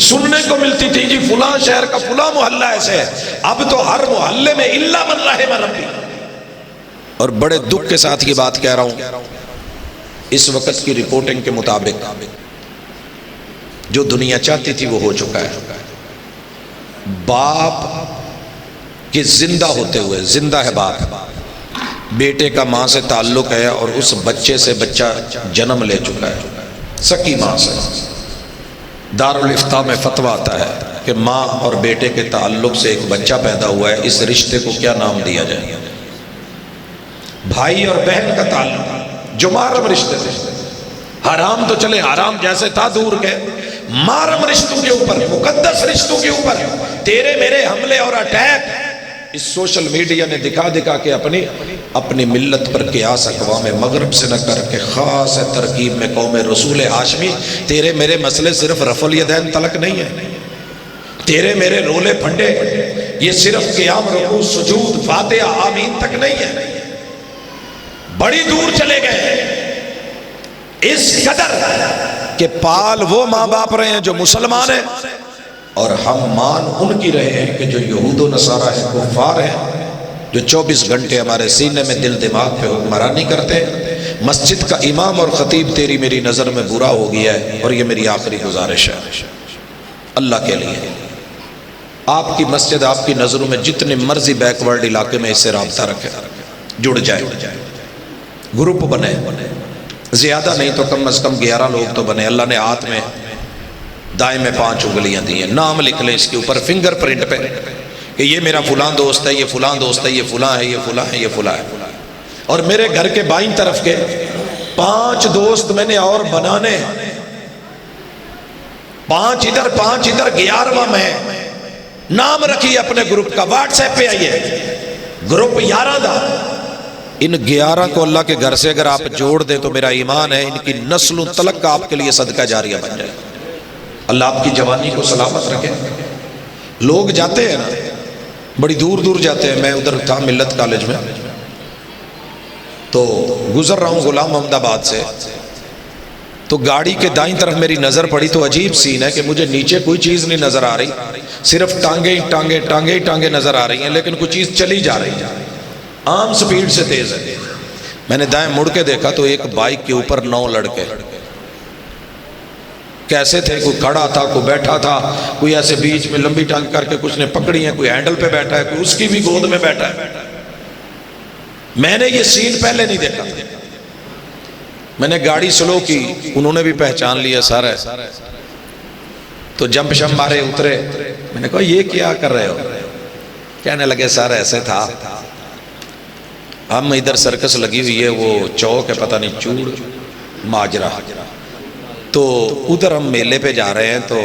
سننے کو ملتی تھی جی فلاں شہر کا فلاں محلہ ایسے ہے، اب تو ہر محلے میں الا من رحم ربی۔ اور بڑے دکھ کے ساتھ یہ بات کہہ رہا ہوں، اس وقت کی رپورٹنگ کے مطابق جو دنیا چاہتی تھی وہ ہو چکا ہے۔ باپ کے زندہ ہوتے ہوئے، زندہ ہے باپ، بیٹے کا ماں سے تعلق ہے اور اس بچے سے بچہ جنم لے چکا ہے، سکی ماں سے۔ دارالافتاء میں فتویٰ آتا ہے کہ ماں اور بیٹے کے تعلق سے ایک بچہ پیدا ہوا ہے، اس رشتے کو کیا نام دیا جائے؟ بھائی اور بہن کا تعلق جو محرم رشتے تھے، حرام تو چلے حرام جیسے تھا دور کے، محرم رشتوں کے اوپر، مقدس رشتوں کے اوپر تیرے میرے حملے اور اٹیک اس سوشل میڈیا نے دکھا دکھا کے اپنی ملت پر قیاس اقوام مغرب سے نہ کر کے خاص ترکیب میں قوم رسول ہاشمی۔ تیرے میرے مسئلے صرف رفع الیدین تلک نہیں ہے، تیرے میرے رولے پھنڈے یہ صرف قیام، رکوع، سجود، فاتحہ، آمین تک نہیں ہے، بڑی دور چلے گئے۔ اس قدر کہ پال وہ ماں باپ رہے ہیں جو مسلمان ہیں، اور ہم مان ان کی رہے ہیں کہ جو یہود و نصارہ ہیں، کفار ہیں، جو 24 گھنٹے ہمارے سینے میں دل دماغ پہ حکمرانی کرتے ہیں۔ مسجد کا امام اور خطیب تیری میری نظر میں برا ہو گیا ہے، اور یہ میری آخری گزارش ہے اللہ کے لیے، آپ کی مسجد آپ کی نظروں میں جتنے مرضی بیک ورڈ علاقے میں اس سے رابطہ رکھے، جڑ جائے، گروپ بنے، زیادہ نہیں تو کم از کم 11 لوگ تو بنے۔ اللہ نے ہاتھ میں دائیں میں 5 انگلیاں دی ہیں، نام لکھ لیں اس کے اوپر فنگر پرنٹ پہ کہ یہ میرا فلاں دوست ہے، یہ فلاں دوست ہے، یہ فلاں ہے، یہ فلاں ہے، یہ فلاں ہے۔ اور میرے گھر کے بائیں طرف کے 5 دوست میں نے اور بنانے ہیں، 5 ادھر 5 ادھر 11واں میں نام رکھیے اپنے گروپ کا، واٹس ایپ پہ آئیے گروپ 11 دا۔ ان 11 کو اللہ کے گھر سے اگر آپ جوڑ دیں تو میرا ایمان ہے ان کی نسلوں تلک کا آپ کے لیے صدقہ جاریہ بن جائے۔ اللہ آپ کی جوانی کو سلامت رکھے۔ لوگ جاتے ہیں نا بڑی دور دور جاتے ہیں، میں ادھر تھا ملت کالج میں تو گزر رہا ہوں غلام محمد آباد سے، تو گاڑی کے دائیں طرف میری نظر پڑی تو عجیب سین ہے کہ مجھے نیچے کوئی چیز نہیں نظر آ رہی، صرف ٹانگیں نظر آ رہی ہیں، لیکن کوئی چیز چلی جا رہی ہے عام سپیڈ سے تیز ہے۔ میں نے دائیں مڑ کے دیکھا تو ایک بائک کے اوپر 9 لڑکے کیسے تھے، کوئی کھڑا تھا، کوئی بیٹھا تھا، کوئی ایسے بیچ میں لمبی ٹانگ کر کے کچھ نے پکڑی ہیں، کوئی ہینڈل پہ بیٹھا ہے، کوئی اس کی بھی گود میں بیٹھا ہے۔ میں نے یہ سین پہلے نہیں دیکھا، میں نے گاڑی سلو کی، انہوں نے بھی پہچان لیا سارا ہے، تو جمپ شم مارے اترے۔ میں نے کہا یہ کیا کر رہے ہو؟ کہنے لگے سر ایسے تھا، ہم ادھر سرکس لگی ہوئی ہے، وہ چوک ہے پتہ نہیں چوڑ ماجرا، تو ادھر ہم میلے پہ جا رہے ہیں، تو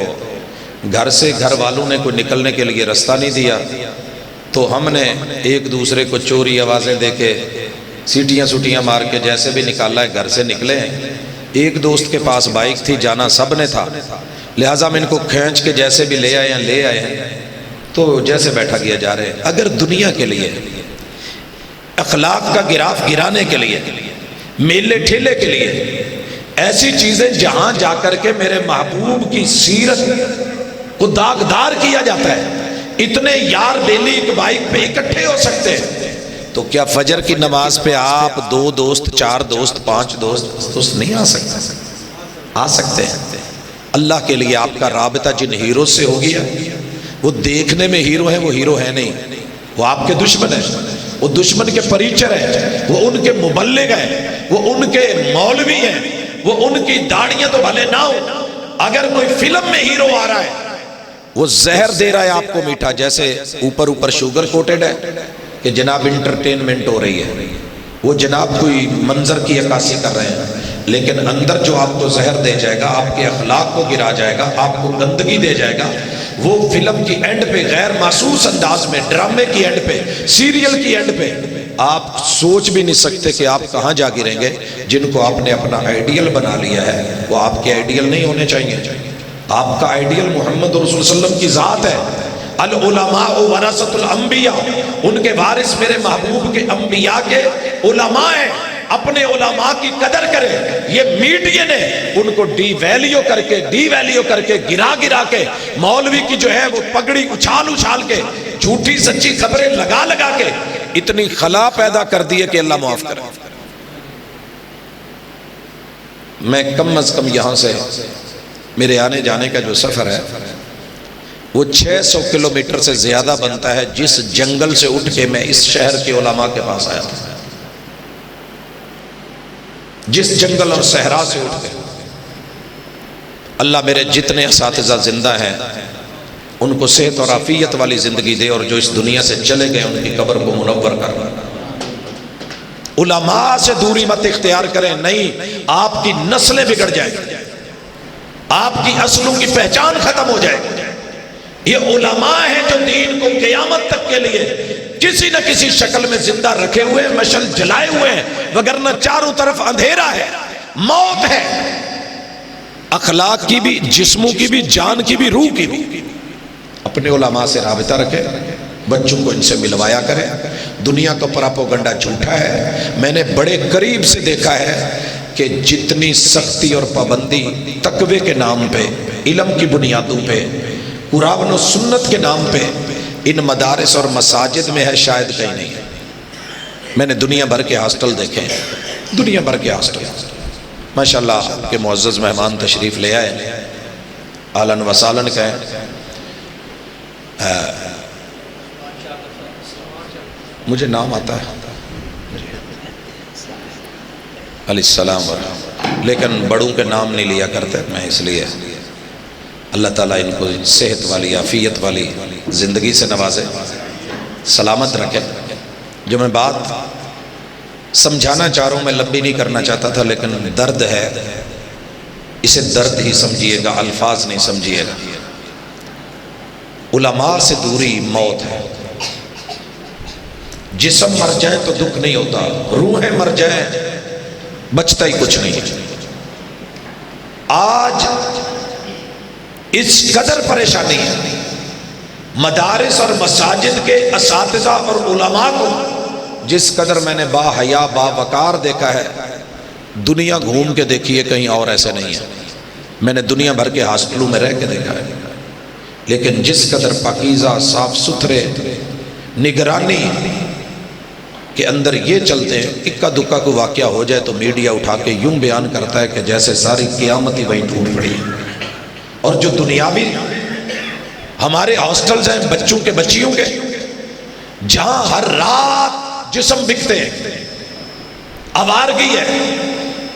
گھر سے گھر والوں نے کوئی نکلنے کے لیے رستہ نہیں دیا، تو ہم نے ایک دوسرے کو چوری آوازیں دے کے سیٹیاں سوٹیاں مار کے جیسے بھی نکالا ہے گھر سے نکلے ہیں۔ ایک دوست کے پاس بائک تھی، جانا سب نے تھا، لہٰذا ہم ان کو کھینچ کے جیسے بھی لے آئے ہیں تو جیسے بیٹھا گیا جا رہے ہیں۔ اگر دنیا کے لیے، اخلاق کا گراف گرانے کے لیے، میلے ٹھیلے کے لیے، ایسی چیزیں جہاں جا کر کے میرے محبوب کی سیرت کو داغدار کیا جاتا ہے، اتنے یار ڈیلی ایک بائک پہ اکٹھے ہو سکتے ہیں، تو کیا فجر کی نماز پہ آپ 2 دوست 4 دوست 5 دوست نہیں آ سکتے؟ آ سکتے ہیں۔ اللہ کے لیے آپ کا رابطہ جن ہیرو سے ہو گیا، وہ دیکھنے میں ہیرو ہیں، وہ ہیرو ہیں نہیں، وہ آپ کے دشمن ہیں، وہ دشمن کے پریچر ہیں، وہ ان کے مبلغ ہیں، وہ ان کے مولوی ہیں، وہ ان کی داڑیاں تو بھلے نہ ہو، اگر کوئی فلم میں ہیرو آ رہا ہے وہ زہر دے رہا ہے آپ کو میٹھا، جیسے اوپر شوگر کوٹڈ ہے کہ جناب انٹرٹینمنٹ ہو رہی ہے، وہ جناب کوئی منظر کی عکاسی کر رہے ہیں، لیکن اندر جو آپ کو زہر دے جائے گا، آپ کے اخلاق کو گرا جائے گا، آپ کو گندگی دے جائے گا، وہ فلم کی اینڈ پہ غیر محسوس انداز میں، ڈرامے کی اینڈ پہ، سیریل کی اینڈ پہ آپ سوچ بھی نہیں سکتے کہ آپ کہاں جا گریں گے۔ جن کو آپ نے اپنا آئیڈیل بنا لیا ہے وہ آپ کے آئیڈیل نہیں ہونے چاہیے۔ آپ کا آئیڈیل محمد رسول صلی اللہ علیہ وسلم کی ذات ہے۔ العلماء ورثۃ الانبیاء، ان کے وارث میرے محبوب کے انبیاء کے علماء ہیں، اپنے علماء کی قدر کریں۔ یہ میڈیا نے ان کو ڈی ویلیو کر کے گرا کے مولوی کی جو ہے وہ پگڑی اچھال کے جھوٹی سچی خبریں لگا کے اتنی خلا پیدا کر دی ہے کہ اللہ معاف کرے۔ میں کم از کم یہاں سے میرے آنے جانے کا جو سفر ہے وہ 600 کلومیٹر سے زیادہ بنتا ہے، جس جنگل سے اٹھ کے میں اس شہر کے علماء کے پاس آیا تھا، جس جنگل اور صحرا سے اٹھ کے۔ اللہ میرے جتنے اساتذہ زندہ ہیں ان کو صحت اور عافیت والی زندگی دے، اور جو اس دنیا سے چلے گئے ان کی قبر کو منور کر۔ علماء سے دوری مت اختیار کریں، نہیں آپ کی نسلیں بگڑ جائیں، آپ کی اصلوں کی پہچان ختم ہو جائے۔ یہ علماء ہیں جو دین کو قیامت تک کے لیے کسی نہ کسی شکل میں زندہ رکھے ہوئے ہیں، مشعل جلائے ہوئے ہیں، وگرنہ چاروں طرف اندھیرا ہے، موت ہے، اخلاق کی بھی، جسموں کی بھی، جان کی بھی، روح کی بھی۔ اپنے علماء سے رابطہ رکھیں، بچوں کو ان سے ملوایا کریں۔ دنیا کا پراپوگنڈا جھوٹا ہے۔ میں نے بڑے قریب سے دیکھا ہے کہ جتنی سختی اور پابندی تقوی کے نام پہ، علم کی بنیادوں پہ، قرآن و سنت کے نام پہ ان مدارس اور مساجد میں ہے، شاید کہیں نہیں ہے۔ میں نے دنیا بھر کے ہاسٹل دیکھے ہیں، دنیا بھر کے ہاسٹل۔ ماشاءاللہ آپ کے معزز مہمان تشریف لے آئے، اہلاً و سہلاً کہیں۔ مجھے نام آتا ہے علیہ السلام ورحمۃ، لیکن بڑوں کے نام نہیں لیا کرتے میں، اس لیے اللہ تعالیٰ ان کو صحت والی، عافیت والی زندگی سے نوازے، سلامت رکھے۔ جو میں بات سمجھانا چاہ رہا ہوں، میں لمبی نہیں کرنا چاہتا تھا، لیکن درد ہے اسے درد ہی سمجھیے گا، الفاظ نہیں سمجھیے گا۔ علماء سے دوری موت ہے۔ جسم مر جائے تو دکھ نہیں ہوتا، روحیں مر جائیں بچتا ہی کچھ نہیں۔ آج اس قدر پریشانی ہے مدارس اور مساجد کے اساتذہ اور علماء کو، جس قدر میں نے با حیا با وقار دیکھا ہے، دنیا گھوم کے دیکھیے کہیں اور ایسے نہیں ہے۔ میں نے دنیا بھر کے ہاسپٹلوں میں رہ کے دیکھا ہے، لیکن جس قدر پاکیزہ صاف ستھرے نگرانی کے اندر یہ چلتے ہیں، اکا دکا کو واقعہ ہو جائے تو میڈیا اٹھا کے یوں بیان کرتا ہے کہ جیسے ساری قیامت ہی وہیں ٹوٹ پڑی ہے۔ اور جو دنیاوی ہمارے ہاسٹلز ہیں بچوں کے بچیوں کے، جہاں ہر رات جسم بکتے ہیں، آوارگی ہے،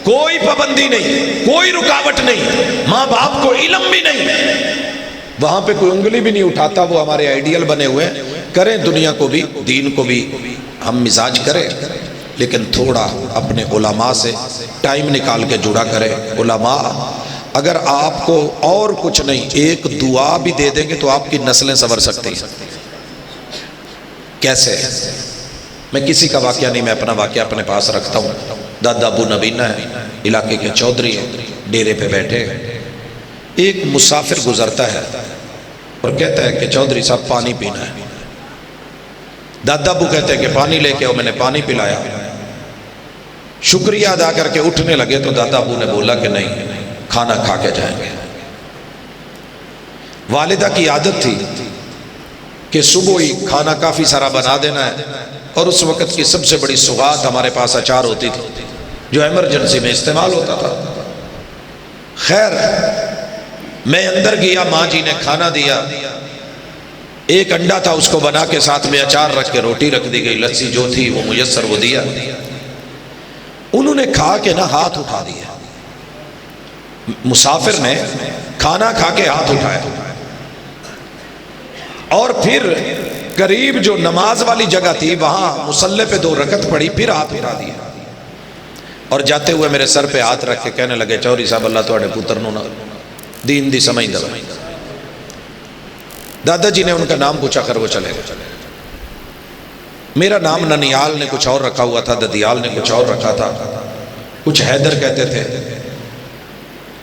کوئی پابندی نہیں، کوئی رکاوٹ نہیں، ماں باپ کو علم بھی نہیں، وہاں پہ کوئی انگلی بھی نہیں اٹھاتا۔ وہ ہمارے آئیڈیل بنے ہوئے ہیں، کریں دنیا کو بھی دین کو بھی ہم مزاج کریں، لیکن تھوڑا اپنے علماء سے ٹائم نکال کے جڑا کریں۔ علماء اگر آپ کو اور کچھ نہیں ایک دعا بھی دے دیں گے تو آپ کی نسلیں سنور سکتی ہیں۔ کیسے؟ میں کسی کا واقعہ نہیں، میں اپنا واقعہ اپنے پاس رکھتا ہوں۔ دادا ابو نبینا ہے، علاقے کے چودھری ہیں، ڈیرے پہ بیٹھے ہیں، ایک مسافر گزرتا ہے اور کہتا ہے کہ چودھری صاحب پانی پینا ہے۔ دادا ابو کہتے ہیں کہ پانی لے کے آؤ، میں نے پانی پلایا، شکریہ ادا کر کے اٹھنے لگے تو دادا ابو نے بولا کہ نہیں، کھانا کھا کے جائیں گے۔ والدہ کی عادت تھی کہ صبح ہی کھانا کافی سارا بنا دینا ہے، اور اس وقت کی سب سے بڑی سوغات ہمارے پاس اچار ہوتی تھی جو ایمرجنسی میں استعمال ہوتا تھا۔ خیر میں اندر گیا، ماں جی نے کھانا دیا، ایک انڈا تھا اس کو بنا کے ساتھ میں اچار رکھ کے روٹی رکھ دی گئی، لسی جو تھی وہ میسر وہ دیا۔ انہوں نے کھا کے نا ہاتھ اٹھا دیا، مسافر نے کھانا کھا کے ہاتھ اٹھایا، اور پھر قریب جو نماز والی جگہ تھی وہاں مصلی پہ 2 رکعت پڑھی، پھر ہاتھ اٹھا دیا، اور جاتے ہوئے میرے سر پہ ہاتھ رکھ کے کہنے لگے چوری صاحب اللہ تواڈے پتر نو نا دین دی سمجھ دو۔ دادا جی نے ان کا نام پوچھا کر وہ چلے گئے۔ میرا نام ننیال نے کچھ اور رکھا ہوا تھا، ددیال نے کچھ اور رکھا تھا، کچھ حیدر کہتے تھے،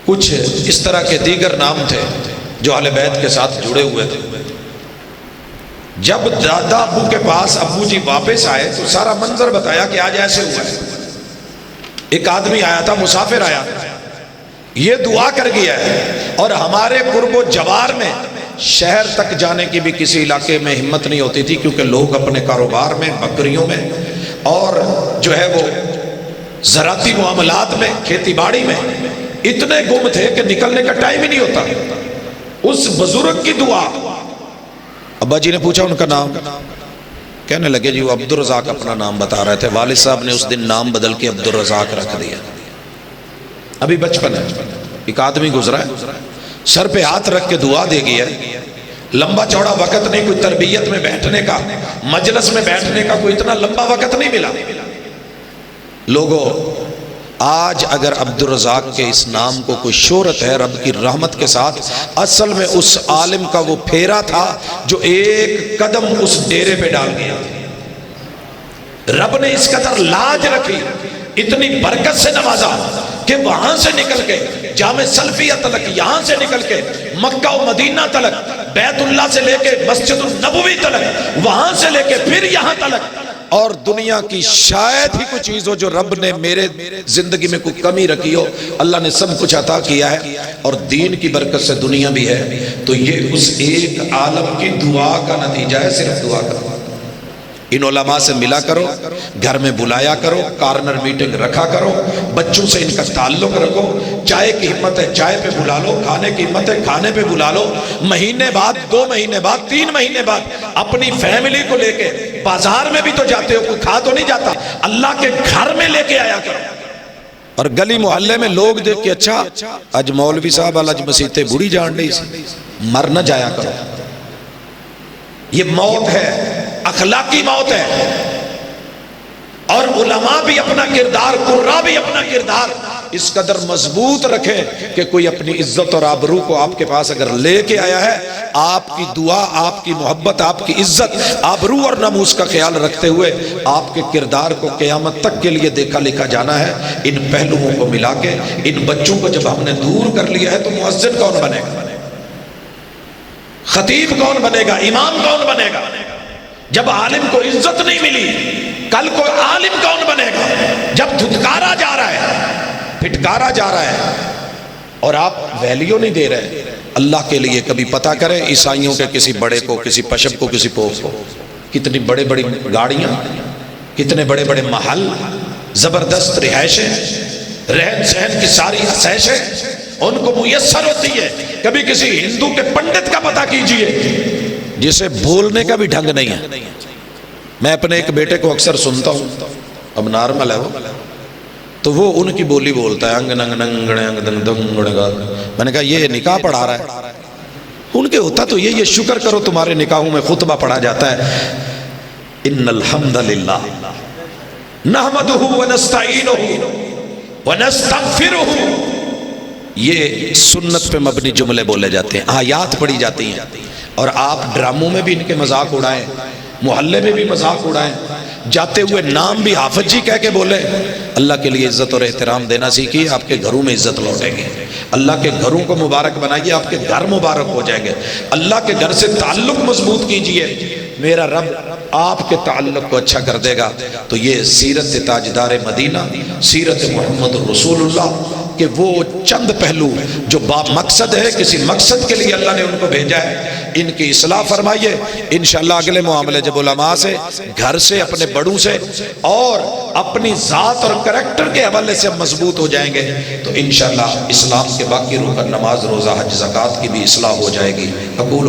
کچھ اس طرح کے دیگر نام تھے جو اہل بیت کے ساتھ جڑے ہوئے تھے۔ جب دادا ابو کے پاس ابو جی واپس آئے تو سارا منظر بتایا کہ آج ایسے ہوا ہے۔ ایک آدمی آیا تھا، مسافر آیا تھا، یہ دعا کر گیا ہے، اور ہمارے قرب و جوار میں شہر تک جانے کی بھی کسی علاقے میں ہمت نہیں ہوتی تھی، کیونکہ لوگ اپنے کاروبار میں، بکریوں میں، اور جو ہے وہ زراعتی معاملات میں، کھیتی باڑی میں اتنے گم تھے کہ نکلنے کا ٹائم ہی نہیں ہوتا۔ اس بزرگ کی دعا، ابا جی نے پوچھا ان کا نام، کہنے لگے جی وہ عبد الرزاق اپنا نام بتا رہے تھے، والد صاحب نے اس دن نام بدل کے عبد الرزاق رکھ دیا۔ ابھی بچپن ہے، ایک آدمی گزرا ہے، سر پہ ہاتھ رکھ کے دعا دے گیا، لمبا چوڑا وقت نہیں، کوئی تربیت میں بیٹھنے کا، مجلس میں بیٹھنے کا کوئی اتنا لمبا وقت نہیں ملا۔ لوگوں آج اگر عبد الرزاق کے اس نام کو کوئی شہرت ہے رب کی رحمت کے ساتھ، اصل میں اس عالم کا وہ پھیرا تھا جو ایک قدم اس ڈیرے پہ ڈال گیا۔ رب نے اس قدر لاج رکھی، اتنی برکت سے نوازا کہ وہاں سے نکل کے جامع سلفیہ تلک، یہاں سے نکل کے مکہ و مدینہ تلک، بیت اللہ سے لے کے مسجد النبوی تلک، وہاں سے لے کے پھر یہاں تلک، اور دنیا کی شاید ہی کوئی چیز ہو جو رب نے میرے زندگی میں کوئی کمی رکھی ہو، اللہ نے سب کچھ عطا کیا ہے، اور دین کی برکت سے دنیا بھی ہے۔ تو یہ اس ایک عالم کی دعا کا نتیجہ ہے، صرف دعا کا۔ ان علماء سے ملا کرو، گھر میں بلایا کرو، کارنر میٹنگ رکھا کرو، بچوں سے ان کا تعلق رکھو، چائے کی ہمت ہے چائے پہ بلا لو، کھانے کی ہمت ہے کھانے پہ بلا لو، مہینے بعد، 2 مہینے بعد، 3 مہینے بعد اپنی فیملی کو لے کے بازار میں بھی تو جاتے ہو، کوئی کھا تو نہیں جاتا، اللہ کے گھر میں لے کے آیا کرو۔ اور گلی محلے میں لوگ دیکھ کے اچھا آج مولوی صاحب آج مسیتے بڑی جان رہی سی، مر نہ جایا کرو۔ یہ موت ہے، اخلاقی موت ہے، اور علماء بھی اپنا کردار، قرہ بھی اپنا کردار اس قدر مضبوط رکھیں کہ کوئی اپنی عزت اور آبرو کو آپ کے پاس اگر لے کے آیا ہے، آپ کی دعا، آپ کی محبت، آپ کی عزت، آبرو اور ناموس کا خیال رکھتے ہوئے آپ کے کردار کو قیامت تک کے لیے دیکھا لکھا جانا ہے۔ ان پہلوؤں کو ملا کے ان بچوں کو جب ہم نے دور کر لیا ہے تو مؤذن کون بنے گا؟ خطیب کون بنے گا؟ امام کون بنے گا؟ جب عالم کو عزت نہیں ملی، کل کو عالم کون بنے گا؟ جب دھتکارا جا رہا ہے، پھٹکارا جا رہا ہے اور آپ ویلیو نہیں دے رہے، اللہ کے لیے کبھی پتہ کریں عیسائیوں کے کسی بڑے کو، کسی پشپ کو، کسی پوپ کو، کتنی بڑے بڑی گاڑیاں، کتنے بڑے بڑے محل، زبردست رہائشیں، رہن سہن کی ساری آسائشیں ان کو میسر ہوتی ہے۔ کبھی کسی ہندو کے پنڈت کا پتہ کیجئے جسے بولنے کا بھی ڈھنگ نہیں ہے۔ میں اپنے ایک بیٹے کو اکثر سنتا ہوں، اب نارمل ہے وہ، تو وہ ان کی بولی بولتا ہے، انگ ننگ ننگ انگ دنگ دنگ گا۔ میں نے کہا یہ نکاح پڑھا رہا ہے؟ ان کے ہوتا تو یہ شکر کرو تمہارے نکاحوں میں خطبہ پڑھا جاتا ہے، ان الحمد للہ نحمدہ ونستعینہ ونستغفرہ۔ یہ سنت پہ مبنی جملے بولے جاتے ہیں، آیات پڑھی جاتی ہیں، اور آپ ڈراموں میں بھی ان کے مذاق اڑائیں، محلے میں بھی مذاق اڑائیں، جاتے ہوئے نام بھی حافظ جی کہہ کے بولے۔ اللہ کے لیے عزت اور احترام دینا سیکھیے، آپ کے گھروں میں عزت لوٹیں گے۔ اللہ کے گھروں کو مبارک بنائیے، آپ کے گھر مبارک ہو جائیں گے۔ اللہ کے گھر سے تعلق مضبوط کیجئے، میرا رب آپ کے تعلق کو اچھا کر دے گا۔ تو یہ سیرت تاجدار مدینہ، سیرت محمد رسول اللہ کہ وہ چند پہلو جو با مقصد ہے، کسی مقصد کے لیے اللہ نے ان کو بھیجا ہے، ان کی اصلاح فرمائیے۔ انشاءاللہ اگلے معاملے جب علماء سے، گھر سے، اپنے بڑوں سے اور اپنی ذات اور کریکٹر کے حوالے سے مضبوط ہو جائیں گے تو انشاءاللہ اسلام کے باقی رکن، نماز، روزہ، حج، زکوٰۃ کی بھی اصلاح ہو جائے گی۔ اقول